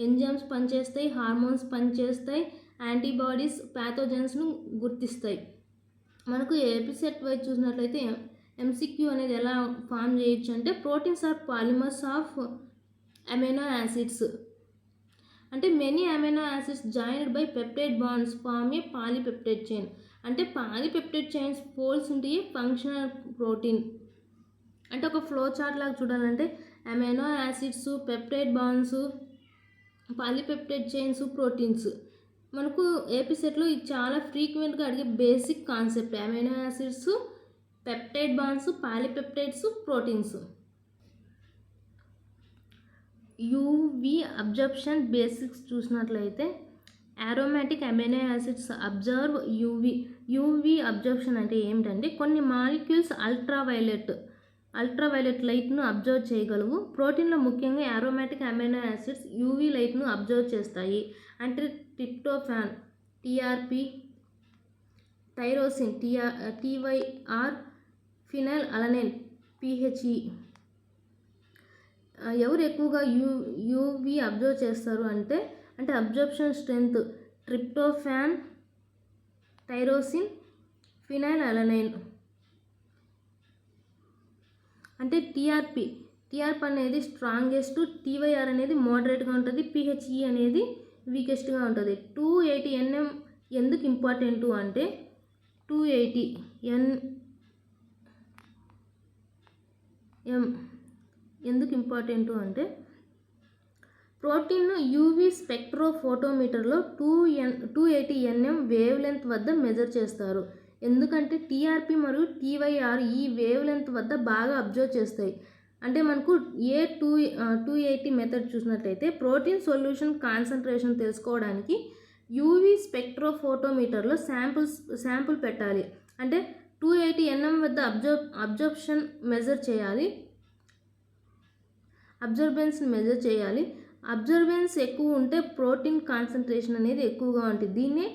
ఎంజైమ్స్ పనిచేస్తాయి, హార్మోన్స్ పనిచేస్తాయి, యాంటీబాడీస్ ప్యాథోజన్స్ను గుర్తిస్తాయి. మనకు ఎపిసెట్ వైజ్ చూసినట్లయితే MCQ అనేది ఎలా ఫామ్ చేయొచ్చు అంటే proteins are polymers of amino acids. అంటే many amino acids joined by peptide bonds form a polypeptide chain. అంటే పాలీపెప్టైడ్ చైన్స్ ఫోల్డ్స్ ఉంటాయి ఫంక్షనల్ ప్రోటీన్. అంటే ఒక ఫ్లో చార్ట్ లాగా చూడాలంటే amino acids, peptide bonds, polypeptide chains, proteins. మనకు ఏపీ సెట్లో ఇది చాలా ఫ్రీక్వెంట్గా అడిగే basic concept. Amino acids, peptide bonds, polypeptides, proteins. UV absorption basics చూసినట్లయితే aromatic amino acids absorb UV absorption అంటే ఏమిటంటే కొన్ని మాలిక్యూల్స్ అల్ట్రావైలెట్ లైట్ను అబ్జర్వ్ చేయగలవు. ప్రోటీన్లో ముఖ్యంగా అరోమాటిక్ అమైనో యాసిడ్స్ యూవి లైట్ను అబ్జర్వ్ చేస్తాయి. అంటే tryptophan, TRP, tyrosine, TYR, phenylalanine, PHE. ఎవరు ఎక్కువగా యూవి అబ్జర్వ్ చేస్తారు అంటే absorption strength tryptophan, tyrosine, phenylalanine. అంటే టీఆర్పీ అనేది స్ట్రాంగెస్ట్, టీవైఆర్ అనేది మోడరేట్గా ఉంటుంది, పిహెచ్ఈ అనేది వీకెస్ట్గా ఉంటుంది. 280 NM ఎందుకు ఇంపార్టెంట్ అంటే 280 NM ఎందుకు ఇంపార్టెంట్ అంటే ప్రోటీన్ను యూవి స్పెక్ట్రోఫోటోమీటర్లో 280 NM వేవ్ లెంత్ వద్ద మెజర్ చేస్తారు. ఎందుకంటే టీఆర్పీ మరియు టీవైఆర్ ఈ వేవ్ లెంత్ వద్ద బాగా అబ్జర్వ్ చేస్తాయి. అంటే మనకు 280 మెథడ్ చూసినట్లయితే ప్రోటీన్ సొల్యూషన్ కాన్సన్ట్రేషన్ తెలుసుకోవడానికి యూవి స్పెక్ట్రోఫోటోమీటర్లో శాంపుల్ పెట్టాలి. అంటే 280 NM వద్ద అబ్జర్బెన్స్ మెజర్ చేయాలి. అబ్జర్బెన్స్ ఎక్కువ ఉంటే ప్రోటీన్ కాన్సన్ట్రేషన్ అనేది ఎక్కువగా ఉంటుంది. దీన్నే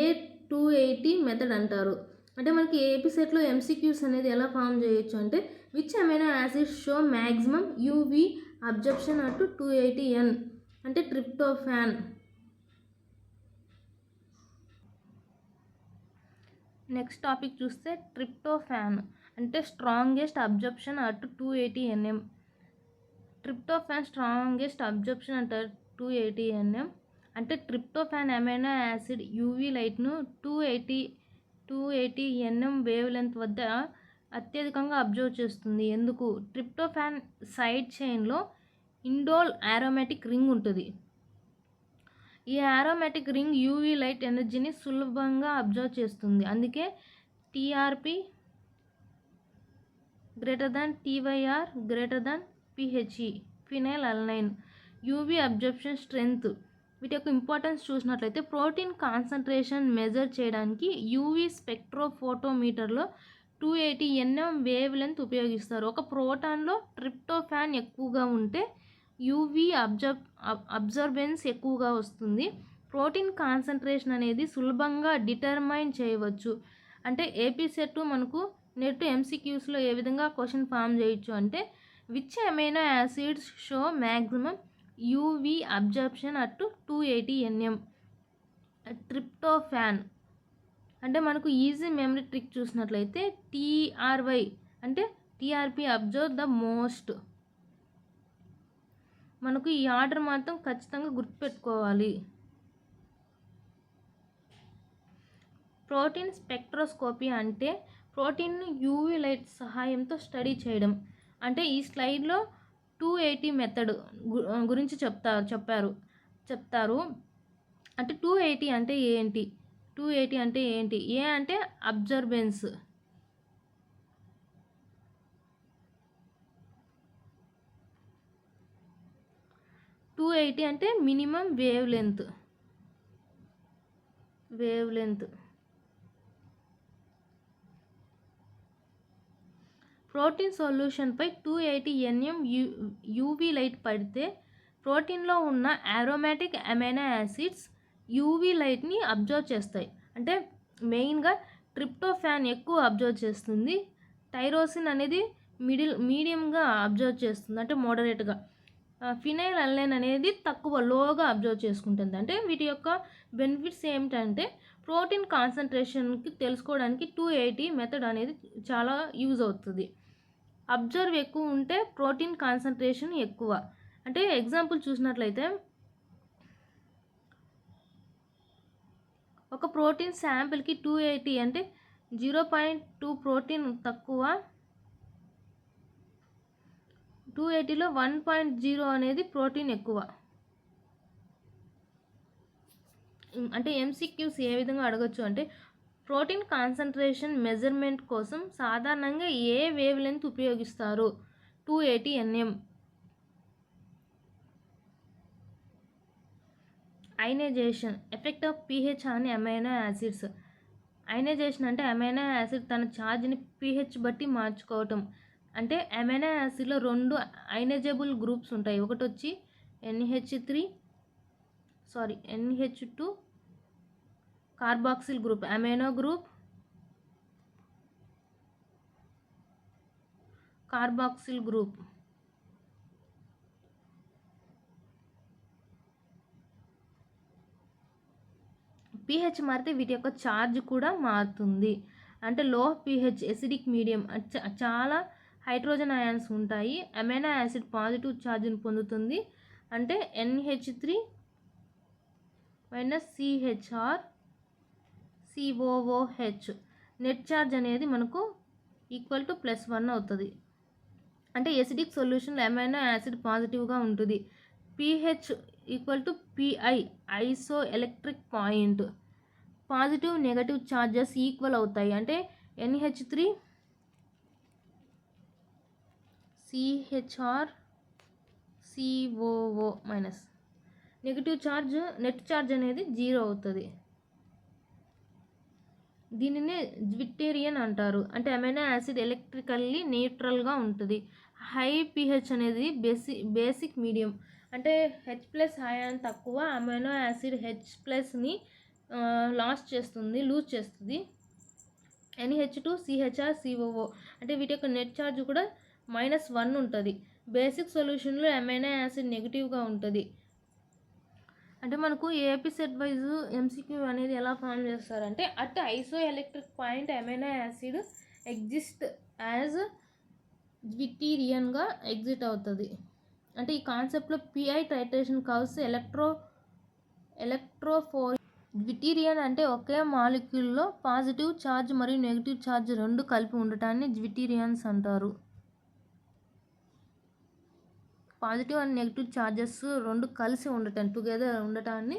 A280 మెథడ్ అంటారు. అంటే మనకి ఏపీ సెట్లో MCQs అనేది ఎలా ఫామ్ చేయొచ్చు అంటే which amino acids show maximum UV absorption at 280 N అంటే ట్రిప్టోఫాన్. నెక్స్ట్ టాపిక్ చూస్తే ట్రిప్టోఫాన్ అంటే strongest absorption at 280 NM. Tryptophan strongest absorption at 280 NM అంటే ట్రిప్టోఫాన్ అమైనో యాసిడ్ యూవీ లైట్ను 280 NM వేవ్ లెంత్ వద్ద అత్యధికంగా అబ్జర్వ్ చేస్తుంది. ఎందుకు? ట్రిప్టోఫాన్ సైడ్ చైన్లో ఇండోల్ ఆరోమాటిక్ రింగ్ ఉంటుంది. ఈ ఆరోమాటిక్ రింగ్ యూవీ లైట్ ఎనర్జీని సులభంగా అబ్జర్వ్ చేస్తుంది. అందుకే TRP greater than TYR greater than PHE, phenylalanine. UV absorption strength వీటి యొక్క ఇంపార్టెన్స్ చూసినట్లయితే ప్రోటీన్ కాన్సన్ట్రేషన్ మెజర్ చేయడానికి యూవీ స్పెక్ట్రోఫోటోమీటర్లో 280 NM వేవ్ లెంత్ ఉపయోగిస్తారు. ఒక ప్రోటాన్లో ట్రిప్టోఫాన్ ఎక్కువగా ఉంటే యూవీ అబ్జర్బెన్స్ ఎక్కువగా వస్తుంది. ప్రోటీన్ కాన్సన్ట్రేషన్ అనేది సులభంగా డిటర్మైన్ చేయవచ్చు. అంటే ఏపీ సెట్ మనకు నెట్ MCQsలో ఏ విధంగా క్వశ్చన్ ఫామ్ చేయొచ్చు అంటే which amino acids show maximum UV absorption at 280 NM. Tryptophan అంటే మనకు ఈజీ మెమరీ ట్రిక్ చూసినట్లయితే TRY అంటే టీఆర్పీ అబ్జర్వ్ ద మోస్ట్. మనకు ఈ ఆర్డర్ మాత్రం ఖచ్చితంగా గుర్తుపెట్టుకోవాలి. ప్రోటీన్ స్పెక్ట్రోస్కోపీ అంటే ప్రోటీన్ను యూవీ లైట్ సహాయంతో స్టడీ చేయడం. అంటే ఈ స్లైడ్లో 280 మెథడ్ గురించి చెప్తారు. అంటే 280 అంటే ఏంటి? 280 అంటే ఏంటి? ఏ అంటే అబ్జర్బెన్స్, 280 అంటే మినిమం వేవ్ లెంత్. ప్రోటీన్ సొల్యూషన్పై 280 NM యూవీ లైట్ పడితే ప్రోటీన్లో ఉన్న అరోమాటిక్ అమైనో యాసిడ్స్ యూవీ లైట్ని అబ్జర్వ్ చేస్తాయి. అంటే మెయిన్గా ట్రిప్టోఫాన్ ఎక్కువ అబ్జర్వ్ చేస్తుంది, థైరోసిన్ అనేది మీడియంగా అబ్జర్వ్ చేస్తుంది అంటే మోడరేట్గా, ఫినైల్ అలైన్ అనేది లోగా అబ్జర్వ్ చేసుకుంటుంది. అంటే వీటి యొక్క బెనిఫిట్స్ ఏమిటంటే ప్రోటీన్ కాన్సన్ట్రేషన్కి తెలుసుకోవడానికి 280 మెథడ్ అనేది చాలా యూజ్ అవుతుంది. అబ్జర్వ్ ఎక్కువ ఉంటే ప్రోటీన్ కాన్సన్ట్రేషన్ ఎక్కువ. అంటే ఎగ్జాంపుల్ చూసినట్లయితే ఒక ప్రోటీన్ శాంపిల్కి 280 అంటే 0.2 ప్రోటీన్ తక్కువ, 280లో 1.0 అనేది ప్రోటీన్ ఎక్కువ. అంటే ఎంసీక్యూస్ ఏ విధంగా అడగచ్చు అంటే ప్రోటీన్ కాన్సన్ట్రేషన్ మెజర్మెంట్ కోసం సాధారణంగా ఏ వేవ్ లెంత్ ఉపయోగిస్తారు? 280 nm. Ionisation effect of pH on amino acids. Ionisation అంటే అమైనో యాసిడ్ తన ఛార్జ్ని pH బట్టి మార్చుకోవటం. అంటే అమైనో యాసిడ్లో 2 అయనైజబుల్ గ్రూప్స్ ఉంటాయి. ఒకటి వచ్చి NH2 carboxyl group, amino group, carboxyl group. pH మారితే వీటి యొక్క ఛార్జ్ కూడా మారుతుంది. అంటే లో pH ఎసిడిక్ మీడియం చాలా హైడ్రోజన్ అయాన్స్ ఉంటాయి. అమైనో యాసిడ్ పాజిటివ్ ఛార్జ్ని పొందుతుంది. అంటే NH3 - CHR COOH net charge అనేది మనకు ఈక్వల్ టు +1 అవుతుంది. అంటే ఎసిడిక్ సొల్యూషన్లో అమైనో యాసిడ్ పాజిటివ్గా ఉంటుంది. pH equal to PI isoelectric point. Positive negative charges equal అవుతాయి. అంటే NH3 CHR COO minus. Negative charge net charge అనేది 0 అవుతుంది. దీనినే జ్విట్టేరియన్ అంటారు. అంటే అమైనో యాసిడ్ ఎలక్ట్రికల్లీ న్యూట్రల్గా ఉంటుంది. హై pH అనేది బేసిక్ మీడియం. అంటే H+ అయాన్ తక్కువ, అమైనో యాసిడ్ H+ని లూజ్ చేస్తుంది. NH2 CHR COO అంటే వీటి యొక్క నెట్ ఛార్జ్ కూడా -1 ఉంటుంది. బేసిక్ సొల్యూషన్లో అమైనో యాసిడ్ నెగిటివ్గా ఉంటుంది. అంటే మనకు ఏపీ సెట్ వైజ్ ఎంసీక్యూ అనేది ఎలా ఫామ్ చేస్తారంటే at isoelectric point amino acid exist as జ్విటీరియన్గా ఎగ్జిట్ అవుతుంది. అంటే ఈ కాన్సెప్ట్లో పిఐ టైట్రేషన్ కర్వ్స్ ఎలక్ట్రోఫోర్. జ్విటీరియన్ అంటే ఒకే మాలిక్యూల్లో పాజిటివ్ ఛార్జ్ మరియు నెగిటివ్ ఛార్జ్ రెండు కలిపి ఉండటాన్ని జ్విటీరియన్స్ అంటారు. పాజిటివ్ అండ్ నెగిటివ్ ఛార్జెస్ రెండు కలిసి టుగెదర్ ఉండటాన్ని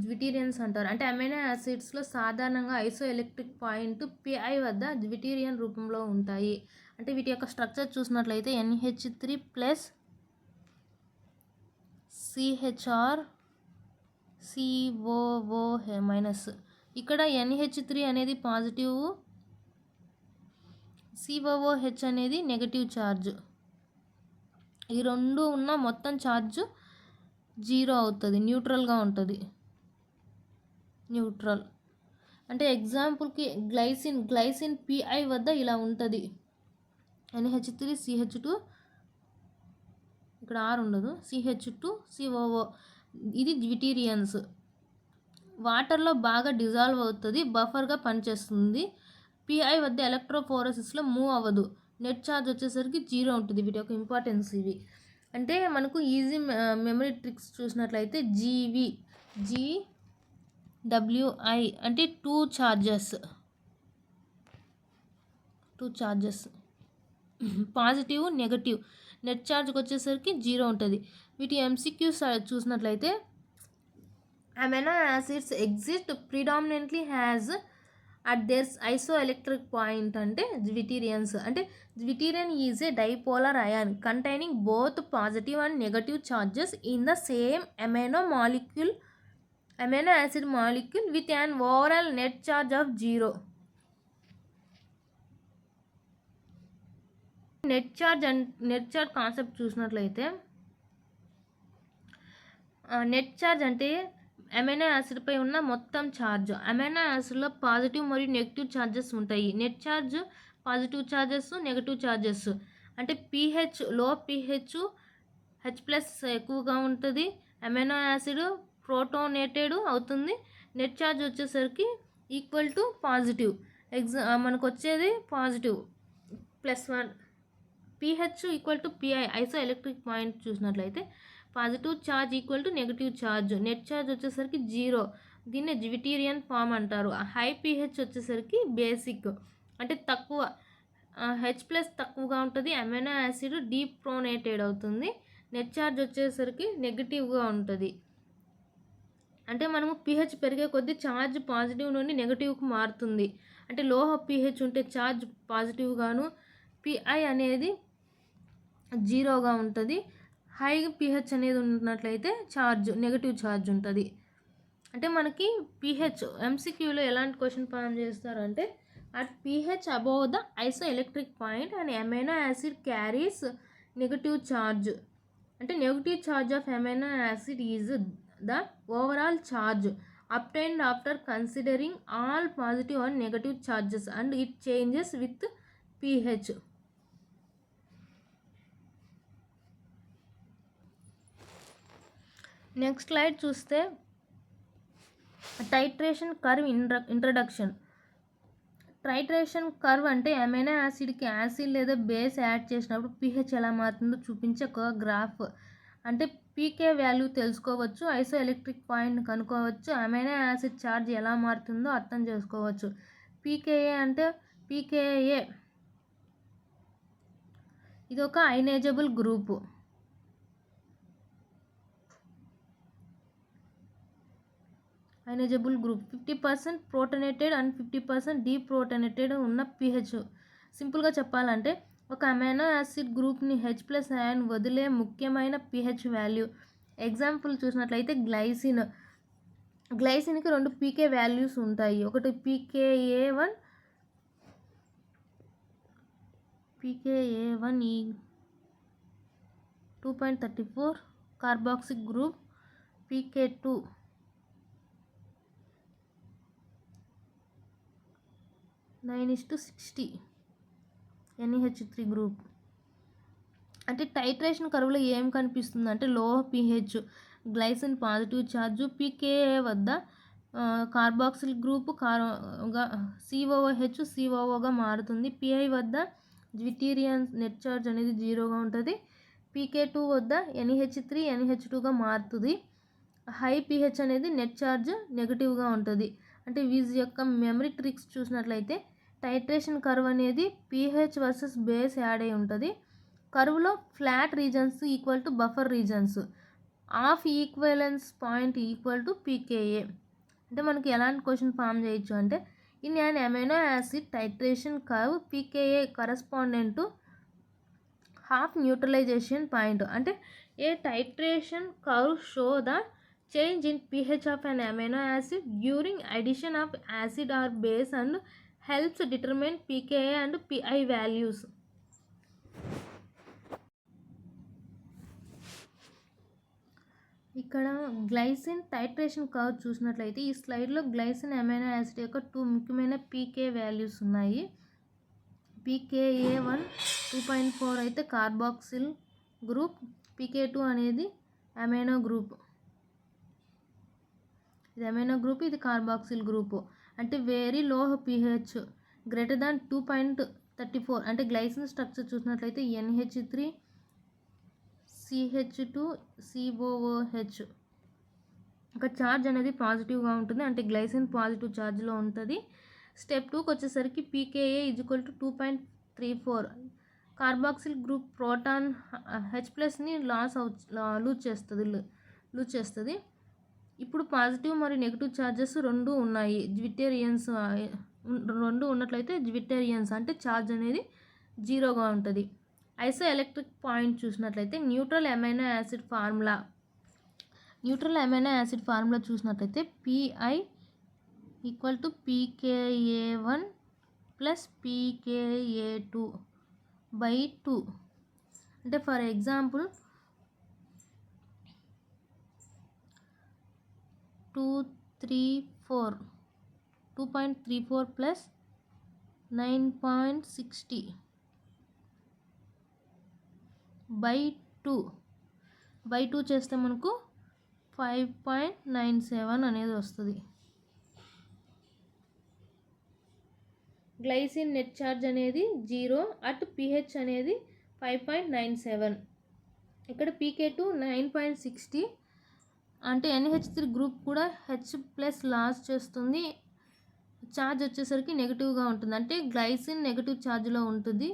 జ్విటీరియన్స్ అంటారు. అంటే అమైనో యాసిడ్స్లో సాధారణంగా ఐసో ఎలక్ట్రిక్ పాయింట్ పిఐ వద్ద జ్విటీరియన్ రూపంలో ఉంటాయి. అంటే వీటి యొక్క స్ట్రక్చర్ చూసినట్లయితే NH3 + CHR COOH-. ఇక్కడ NH3 అనేది పాజిటివ్, COOH అనేది నెగటివ్ ఛార్జ్. ఈ రెండు ఉన్న మొత్తం ఛార్జ్ 0 అవుతుంది, న్యూట్రల్గా ఉంటుంది. న్యూట్రల్ అంటే ఎగ్జాంపుల్కి గ్లైసిన్ పిఐ వద్ద ఇలా ఉంటుంది. NH3 CH2, ఇక్కడ R ఉండదు, CH2 COO. ఇది జ్విటీరియన్స్. వాటర్లో బాగా డిజాల్వ్ అవుతుంది, బఫర్గా పనిచేస్తుంది. పిఐ వద్ద ఎలక్ట్రోఫోరసిస్లో మూవ్ అవ్వదు. నెట్ ఛార్జ్ వచ్చేసరికి 0 ఉంటుంది. వీటి యొక్క ఇంపార్టెన్స్ ఇవి. అంటే మనకు ఈజీ మెమరీ ట్రిక్స్ చూసినట్లయితే GWI అంటే 2 ఛార్జెస్ పాజిటివ్ నెగటివ్. నెట్ ఛార్జ్కి వచ్చేసరికి 0 ఉంటుంది. వీటి ఎంసీక్యూస్ చూసినట్లయితే amino acids exist predominantly as at their isoelectric point అంటే జ్విటీరియన్స్. అంటే zwitterion is a dipolar ion containing both positive and negative charges in the same amino acid molecule with an overall net charge of 0. Net charge concept చూసినట్లయితే నెట్ ఛార్జ్ అంటే అమైనో యాసిడ్పై ఉన్న మొత్తం ఛార్జ్. అమైనో యాసిడ్లో పాజిటివ్ మరియు నెగిటివ్ ఛార్జెస్ ఉంటాయి. Net charge positive charges, negative charges. అంటే లో pH H+ ఎక్కువగా ఉంటుంది. అమైనో యాసిడ్ ప్రోటోనేటెడ్ అవుతుంది. నెట్ ఛార్జ్ వచ్చేసరికి ఈక్వల్ టు పాజిటివ్. మనకు వచ్చేది positive +1. pH = PI isoelectric point చూసినట్లయితే positive charge equal to negative charge. Net charge వచ్చేసరికి 0. దీన్ని జ్విటీరియన్ ఫామ్ అంటారు. హై pH వచ్చేసరికి బేసిక్ అంటే తక్కువ, H+ తక్కువగా ఉంటుంది. అమైనో యాసిడ్ డీప్రోనేటెడ్ అవుతుంది. నెట్ ఛార్జ్ వచ్చేసరికి నెగిటివ్గా ఉంటుంది. అంటే మనము pH పెరిగే కొద్దీ ఛార్జ్ పాజిటివ్ నుండి నెగటివ్కి మారుతుంది. అంటే లోహ pH ఉంటే ఛార్జ్ పాజిటివ్గాను, Pi అనేది జీరోగా ఉంటుంది. హై pH అనేది ఉన్నట్లయితే నెగటివ్ ఛార్జ్ ఉంటుంది. అంటే మనకి pH MCQలో ఎలాంటి క్వశ్చన్ ఫామ్ చేస్తారంటే at pH above the isoelectric point and amino acid carries negative charge. అంటే negative charge of amino acid is the overall charge obtained after considering all positive and negative charges and it changes with pH. Next slide చూస్తే titration curve introduction. Titration curve అంటే అమైనో యాసిడ్కి యాసిడ్ లేదా బేస్ యాడ్ చేసినప్పుడు pH ఎలా మారుతుందో చూపించే ఒక గ్రాఫ్. అంటే పీకే వాల్యూ తెలుసుకోవచ్చు, ఐసో ఎలక్ట్రిక్ పాయింట్ని కనుక్కోవచ్చు, అమైనో యాసిడ్ ఛార్జ్ ఎలా మారుతుందో అర్థం చేసుకోవచ్చు. పీకేఏ అంటే పీకేఏ ఇది ఒక ionisable group. Ionisable group 50% protonated and 50% deprotonated ఉన్న pH. సింపుల్గా చెప్పాలంటే ఒక అమైనో యాసిడ్ గ్రూప్ని H+ అయాన్ వదిలే ముఖ్యమైన pH వాల్యూ. ఎగ్జాంపుల్ చూసినట్లయితే గ్లైసిన్కి 2 pK వాల్యూస్ ఉంటాయి. ఒకటి pKa1 ఈ 2.34 కార్బాక్సిక్ గ్రూప్, pK2 9:60 NH3 గ్రూప్. అంటే టైట్రేషన్ కర్వ్లో ఏం కనిపిస్తుంది అంటే లోహ pH, glycine positive charge, pKa వద్ద కార్బాక్సిల్ గ్రూప్ COOH COOగా మారుతుంది. Pi వద్ద జ్విటీరియన్ నెట్ ఛార్జ్ అనేది జీరోగా ఉంటుంది. pK2 వద్ద NH3 NH2గా మారుతుంది. హై pH అనేది నెట్ ఛార్జ్ నెగిటివ్గా ఉంటుంది. అంటే వీజ్ యొక్క మెమరీ ట్రిక్స్ చూసినట్లయితే టైట్రేషన్ కర్వ్ అనేది pH వర్సెస్ బేస్ యాడ్ అయి ఉంటుంది. కర్వ్లో flat regions equal to buffer regions, half equivalence point equal to pKa. అంటే మనకి ఎలాంటి క్వశ్చన్ ఫామ్ చేయొచ్చు అంటే in an amino acid titration curve pKa correspondent to half neutralisation point. అంటే a titration curve show the change in pH of an amino acid during addition of acid or base and helps determine pKa and Pi values. ఇక్కడ గ్లైసిన్ టైట్రేషన్ కర్వ్ చూసినట్లయితే ఈ స్లైడ్లో గ్లైసిన్ అమైనో యాసిడ్ యొక్క 2 ముఖ్యమైన pK వాల్యూస్ ఉన్నాయి. pKa1 2.4 అయితే కార్బాక్సిల్ గ్రూప్, pK2 అనేది అమైనో గ్రూప్. ఇది అమైనో గ్రూప్, ఇది కార్బాక్సిల్ గ్రూపు. అంటే వెరీ లోహ pH గ్రేటర్ దాన్ 2.34. అంటే గ్లైసిన్ స్ట్రక్చర్ చూసినట్లయితే NH3 CH2 COOH. ఒక ఛార్జ్ అనేది పాజిటివ్గా ఉంటుంది, అంటే గ్లైసిన్ పాజిటివ్ ఛార్జ్లో ఉంటుంది. స్టెప్ 2కి వచ్చేసరికి pKa = 2.34. కార్బాక్సిల్ గ్రూప్ ప్రోటాన్ H+ని లూజ్ చేస్తుంది. ఇప్పుడు పాజిటివ్ మరియు నెగిటివ్ ఛార్జెస్ రెండు ఉన్నాయి. రెండు ఉన్నట్లయితే జ్విటేరియన్స్ అంటే ఛార్జ్ అనేది జీరోగా ఉంటుంది. ఐసో ఎలక్ట్రిక్ పాయింట్ చూసినట్లయితే న్యూట్రల్ అమైనో యాసిడ్ ఫార్ములా చూసినట్లయితే Pi = pKa1 + pKa2/2. అంటే ఫర్ ఎగ్జాంపుల్ 2.34 + 9.60/2 చేస్తే మనకు 5.97 అనేది వస్తుంది. గ్లైసిన్ నెట్ ఛార్జ్ అనేది 0 అట్ pH అనేది 5.97. ఇక్కడ pK2 9.60. అంటే NH3 గ్రూప్ కూడా H+ లాస్ చేస్తుంది. ఛార్జ్ వచ్చేసరికి నెగిటివ్గా ఉంటుంది, అంటే గ్లైసిన్ నెగిటివ్ ఛార్జ్లో ఉంటుంది.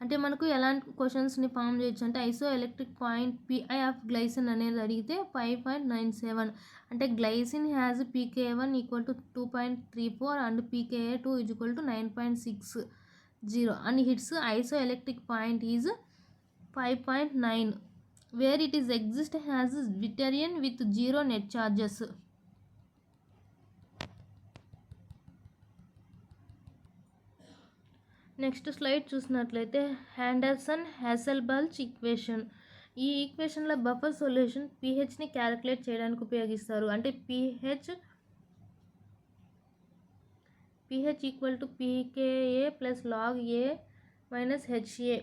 అంటే మనకు ఎలాంటి క్వశ్చన్స్ని ఫామ్ చేయొచ్చు అంటే isoelectric point PI of glycine అనేది అడిగితే 5.97. అంటే glycine has pKa1 equal to 2.34 and pKa2 is equal to 9.60 and its isoelectric point is 5.9 where it is exist as zwitterion with 0 net charges. Next slide చూసినట్లయితే హ్యాండర్సన్ హ్యాసెల్బల్చ్ ఈక్వేషన్. ఈ ఈక్వేషన్లో బఫర్ సొల్యూషన్ pHని క్యాలిక్యులేట్ చేయడానికి ఉపయోగిస్తారు. అంటే pH equal to pKa plus log A minus HA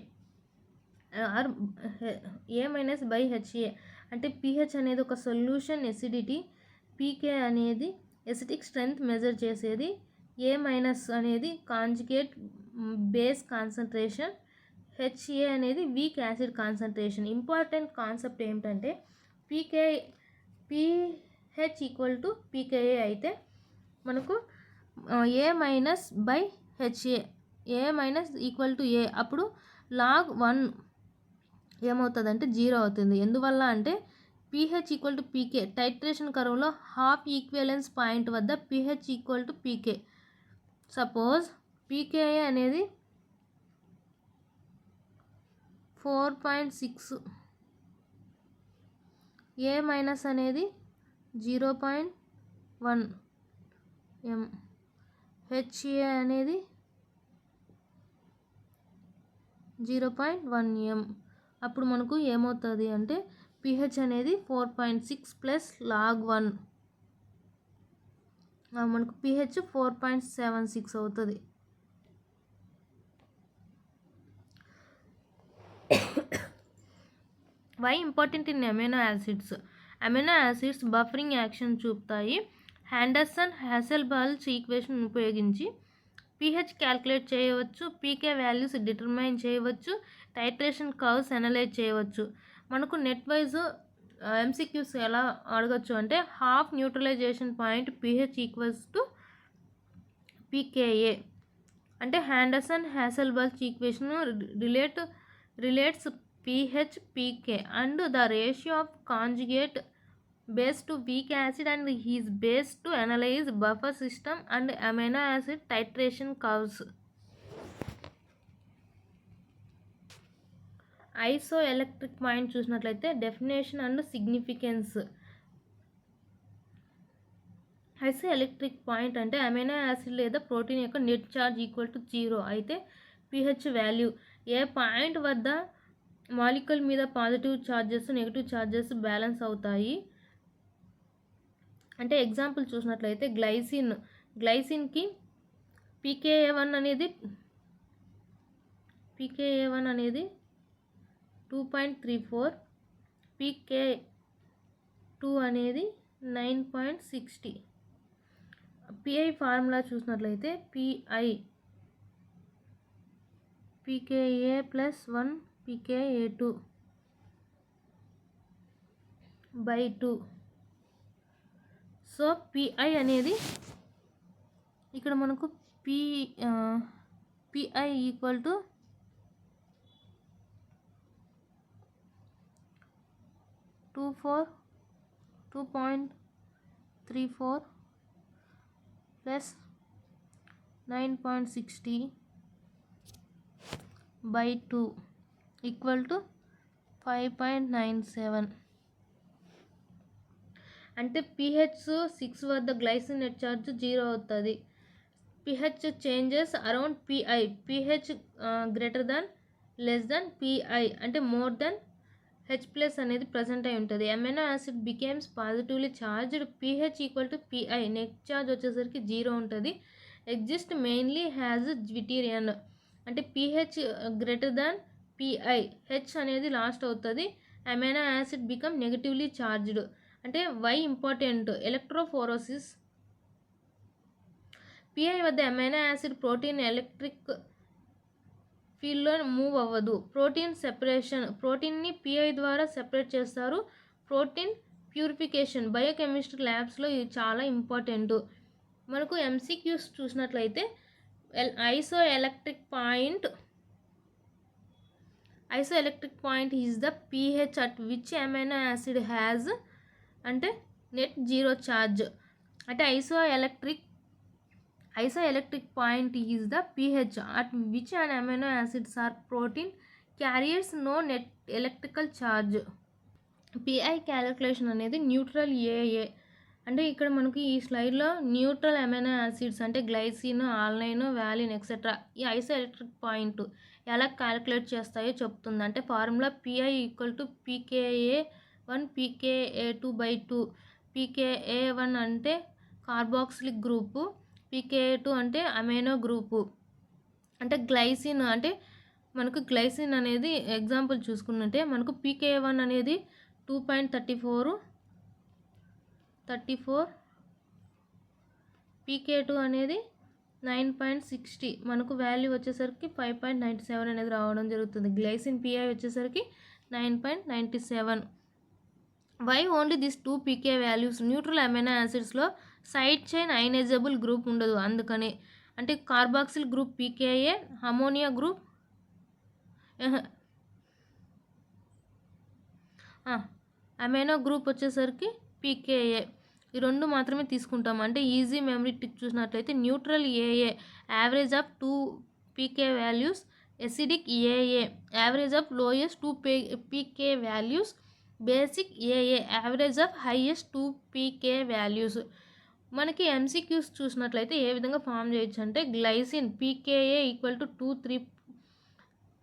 or A minus by HA. అంటే pH అనేది ఒక సొల్యూషన్ ఎసిడిటీ, pK అనేది ఎసిటిక్ స్ట్రెంగ్త్ మెజర్ చేసేది, A మైనస్ అనేది కాంజుగేట్ బేస్ కాన్సన్ట్రేషన్, HA అనేది weak acid concentration. Important concept ఏమిటంటే pH ఈక్వల్ టు pKa అయితే మనకు A minus by HA, A minus equal to A, అప్పుడు log 1 ఏమవుతుందంటే 0 అవుతుంది. ఎందువల్ల అంటే pH equal to pK. Titration కర్వ్లో హాఫ్ ఈక్వలెన్స్ పాయింట్ వద్ద pH equal to pK. Suppose pKa అనేది 4.6, A మైనస్ అనేది 0.1 m, HA అనేది 0.1 m. అప్పుడు మనకు ఏమవుతుంది అంటే pH అనేది 4.6 ప్లస్ log 1 మనకు pH 4.76 అవుతుంది. Why important in amino acids? Amino acids buffering action చూపుతాయి. హ్యాండర్సన్ హ్యాసెల్బల్చ్ ఈక్వేషన్ ఉపయోగించి pH క్యాల్కులేట్ చేయవచ్చు, pK వాల్యూస్ డిటర్మైన్ చేయవచ్చు, టైట్రేషన్ కర్వ్స్ అనలైజ్ చేయవచ్చు. మనకు నెట్ వైజ్ ఎంసీక్యూస్ ఎలా అడగచ్చు అంటే half neutralisation point pH equals to pKa. అంటే Henderson Hasselbalch equation relates pH pK and the ratio of conjugate base to weak acid and his base to analyze buffer system and amino acid titration curves. Isoelectric point చూసినట్లయితే definition and significance. Isoelectric point అంటే అమైనో యాసిడ్ లేదా ప్రోటీన్ యొక్క నెట్ ఛార్జ్ ఈక్వల్ టు 0 అయితే pH వాల్యూ. ఏ పాయింట్ వద్ద మాలిక్యూల్ మీద positive charges negative charges balance అవుతాయి అంటే ఎగ్జాంపుల్ చూసినట్లయితే గ్లైసిన్కి pKa1 అనేది 2.34, pK2 అనేది 9.60. PI ఫార్ములా చూసినట్లయితే pKa plus 1 pKa2 by 2. So PI అనేది ఇక్కడ మనకు PI equal to 2.34 plus 9.60 by 2 equal to 5.97. అంటే pH 6 వద్ద గ్లైసిన్ నెట్ ఛార్జ్ 0 అవుతుంది. pH changes around pH greater than less than PI అంటే మోర్ దాన్ H ప్లస్ అనేది ప్రజెంట్ అయి ఉంటుంది. Amino acid becomes positively charged, pH equal to PI, net charge వచ్చేసరికి 0 ఉంటుంది. ఎగ్జిస్ట్ మెయిన్లీ హ్యాజ్ డ్యూటీరియన్ అంటే pH greater than PI, H అనేది లాస్ట్ అవుతుంది. Amino acid become negatively charged. అంటే వై ఇంపార్టెంట్ ఎలక్ట్రోఫోరోసిస్. PI వద్ద అమైనో యాసిడ్ ప్రోటీన్ ఎలక్ట్రిక్ ఫీల్డ్లో మూవ్ అవ్వదు. ప్రోటీన్ సెపరేషన్, ప్రోటీన్ని PI ద్వారా సెపరేట్ చేస్తారు. ప్రోటీన్ ప్యూరిఫికేషన్ బయోకెమిస్ట్రీ ల్యాబ్స్లో ఇది చాలా ఇంపార్టెంట్. మనకు MCQs చూసినట్లయితే isoelectric point isoelectric point is the pH at which amino acid has అంటే నెట్ జీరో ఛార్జ్. అంటే isoelectric point is the pH at which an amino acids or protein carriers no net electrical charge. Pi calculation అనేది న్యూట్రల్ ఏఏ. అంటే ఇక్కడ మనకి ఈ స్లైడ్లో న్యూట్రల్ అమైనో యాసిడ్స్ అంటే గ్లైసిన్, ఆల్నైన్, వాలిన్ ఎక్సెట్రా ఈ ఐసోఎలక్ట్రిక్ పాయింట్ ఎలా క్యాలిక్యులేట్ చేస్తాయో చెప్తుంది. అంటే formula pi equal to pKa1 pKa2/2. pKa1 అంటే కార్బాక్సిలిక్ గ్రూపు, pKa2 అంటే అమైనో గ్రూపు. అంటే గ్లైసిన్ అంటే మనకు గ్లైసిన్ అనేది ఎగ్జాంపుల్ చూసుకున్నట్టే మనకు pKa1 అనేది 2.34, pK2 అనేది 9.60, మనకు వాల్యూ వచ్చేసరికి 5.97 అనేది రావడం జరుగుతుంది. గ్లైసిన్ పిఐ వచ్చేసరికి 9.97. Why only this 2 pK values? Neutral amino యాసిడ్స్లో సైడ్ చైన్ అయనైజబుల్ గ్రూప్ ఉండదు, అందుకని. అంటే carboxyl group pKa, ammonia group amino group వచ్చేసరికి pKa. ఈ రెండు మాత్రమే తీసుకుంటాం. అంటే ఈజీ మెమరీ టిక్ చూసినట్లయితే neutral AA average of 2 pK values, acidic AA average of lowest 2 pK values, basic AA average of highest 2 pK values. మనకి ఎంసీక్యూస్ చూసినట్లయితే ఏ విధంగా ఫామ్ చేయొచ్చు అంటే glycine pKa equal to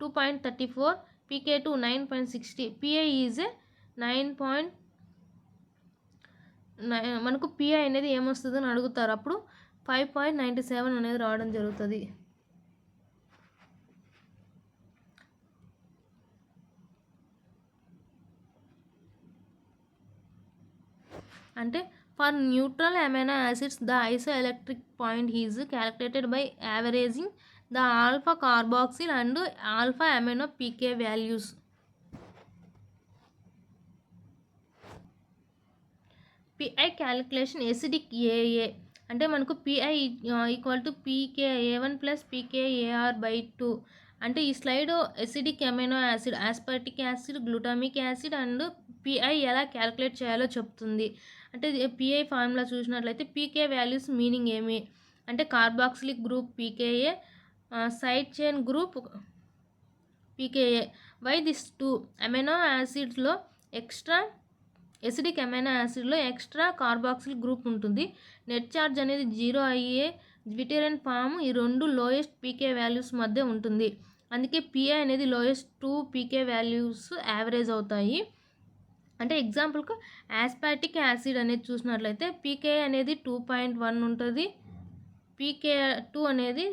2.34, pK2 9.60, pi is 9. మనకు పిఐ అనేది ఏమొస్తుంది అని అడుగుతారు, అప్పుడు 5.97 అనేది రావడం జరుగుతుంది. అంటే for neutral amino acids the isoelectric point is calculated by averaging the alpha carboxyl and alpha amino pK values. PI calculation acidic AA అంటే మనకు pi equal to pKa1 plus pKar/2. అంటే ఈ slide acidic amino acid, aspartic acid, glutamic acid and PI ఎలా క్యాలిక్యులేట్ చేయాలో చెప్తుంది. అంటే పిఐ ఫార్ములా చూసినట్లయితే పీకే వాల్యూస్ మీనింగ్ ఏమి అంటే carboxylic group pKa, side chain group pKa. Why this 2 amino యాసిడ్స్లో ఎక్స్ట్రా ఎసిడిక్ అమైనో యాసిడ్లో ఎక్స్ట్రా కార్బాక్సిల్ గ్రూప్ ఉంటుంది. నెట్ ఛార్జ్ అనేది 0 అయ్యే జ్విటెరన్ ఫామ్ ఈ రెండు లోయెస్ట్ పీకే వాల్యూస్ మధ్య ఉంటుంది. అందుకే పిఐ అనేది లోయెస్ట్ 2 పీకే వాల్యూస్ యావరేజ్ అవుతాయి. అంటే ఎగ్జాంపుల్కు ఆస్పాటిక్ యాసిడ్ అనేది చూసినట్లయితే పీకే అనేది 2.1 ఉంటుంది, pK2 అనేది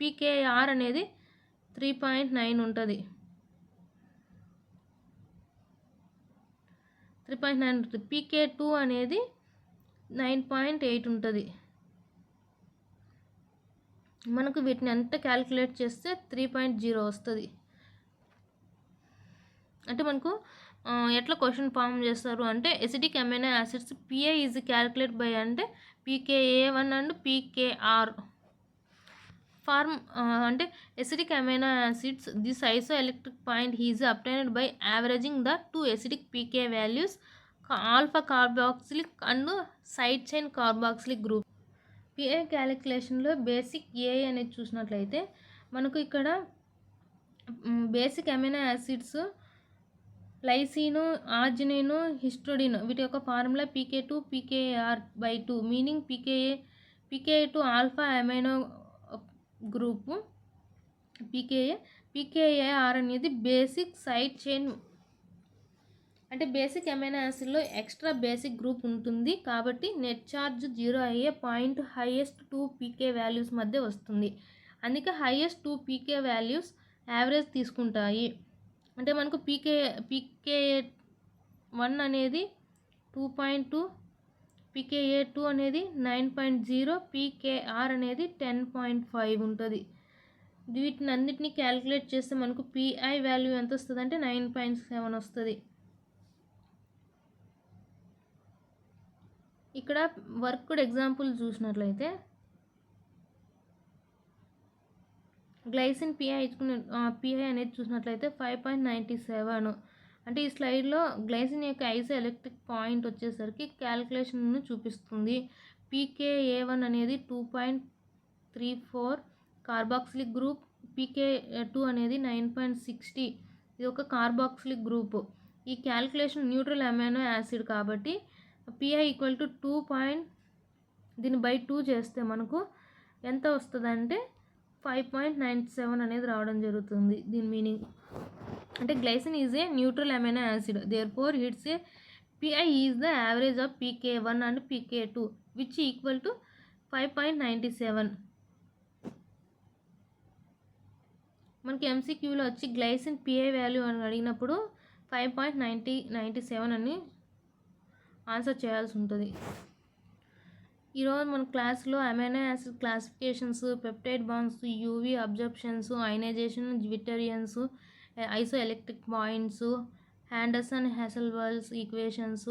pKr అనేది 3.9 ఉంటుంది. 3.9 ఉంటుంది. pK2 అనేది 9.8 ఉంటుంది. మనకు వీటిని అంతా క్యాలిక్యులేట్ చేస్తే 3.0 వస్తుంది. అంటే మనకు ఎట్లా క్వశ్చన్ ఫామ్ చేస్తారు అంటే acidic amino acids PI is calculate by అంటే pKa1 అండ్ pKr. ఫార్మ్ అంటే acidic amino acids this isoelectric point is obtained by averaging the 2 acidic pK values, alpha carboxylic and side chain carboxylic group. PI క్యాలిక్యులేషన్లో బేసిక్ ఏఐ అనేది చూసినట్లయితే మనకు ఇక్కడ basic amino acids lysine, arginine, histidine వీటి యొక్క formula pK2 pKr/2 meaning pKa2 alpha amino group, pKar అనేది బేసిక్ సైడ్ చైన్. అంటే బేసిక్ అమైనో యాసిడ్లో ఎక్స్ట్రా బేసిక్ గ్రూప్ ఉంటుంది కాబట్టి నెట్ ఛార్జ్ 0 అయ్యే పాయింట్ హైయెస్ట్ 2 పీకే వాల్యూస్ మధ్య వస్తుంది. అందుకే హైయెస్ట్ 2 పీకే వాల్యూస్ యావరేజ్ తీసుకుంటాయి. అంటే మనకు pKa1 అనేది 2.2, pKa2 అనేది 9.0, pKr అనేది 10.5 ఉంటుంది. వీటిని అన్నిటినీ క్యాలిక్యులేట్ చేస్తే మనకు పిఐ వాల్యూ ఎంత వస్తుంది అంటే 9.7 వస్తుంది. ఇక్కడ వర్క్డ్ ఎగ్జాంపుల్ చూసినట్లయితే గ్లైసిన్ పిఐ అనేది చూసినట్లయితే 5.97. అంటే ఈ స్లైడ్లో గ్లైసిన్ యొక్క ఐసో ఎలక్ట్రిక్ పాయింట్ వచ్చేసరికి క్యాలిక్యులేషన్ను చూపిస్తుంది. పీకేఏ1 అనేది 2.34 కార్బాక్సిలిక్ గ్రూప్, పీకే2 అనేది 9.60. ఇది ఒక కార్బాక్సిలిక్ గ్రూప్. ఈ క్యాలిక్యులేషన్ న్యూట్రల్ అమైనో యాసిడ్ కాబట్టి పిఐ ఈక్వల్ టు 2. దీన్ని బై 2 చేస్తే మనకు ఎంత వస్తుందంటే 5.97 అనేది రావడం జరుగుతుంది. దీని మీనింగ్ అంటే glycine is a neutral amino acid, therefore its a PI is the average of pK one and pK two which equal to 5.97. మనకి ఎంసీక్యూలో వచ్చి గ్లైసిన్ పిఐ వాల్యూ అని అడిగినప్పుడు 5.97 అని ఆన్సర్ చేయాల్సి ఉంటుంది. ఈరోజు మన క్లాస్లో amino acid classifications, peptide bonds, UV absorptions, ionisation, zwitterions, isoelectric points, Henderson Hasselbalch equations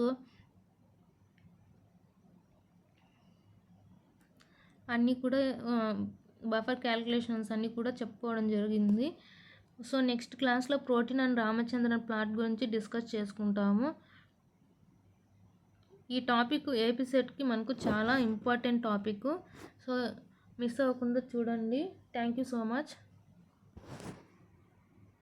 అన్నీ కూడా బఫర్ క్యాలిక్యులేషన్స్ అన్నీ కూడా చెప్పుకోవడం జరిగింది. సో నెక్స్ట్ క్లాస్లో ప్రోటీన్ అండ్ రామచంద్రన్ ప్లాట్ గురించి డిస్కస్ చేసుకుంటాము. ఈ టాపిక్ ఏపీ సెట్కి మనకు చాలా ఇంపార్టెంట్ టాపిక్. సో మిస్ అవ్వకుండా చూడండి. Thank you so much.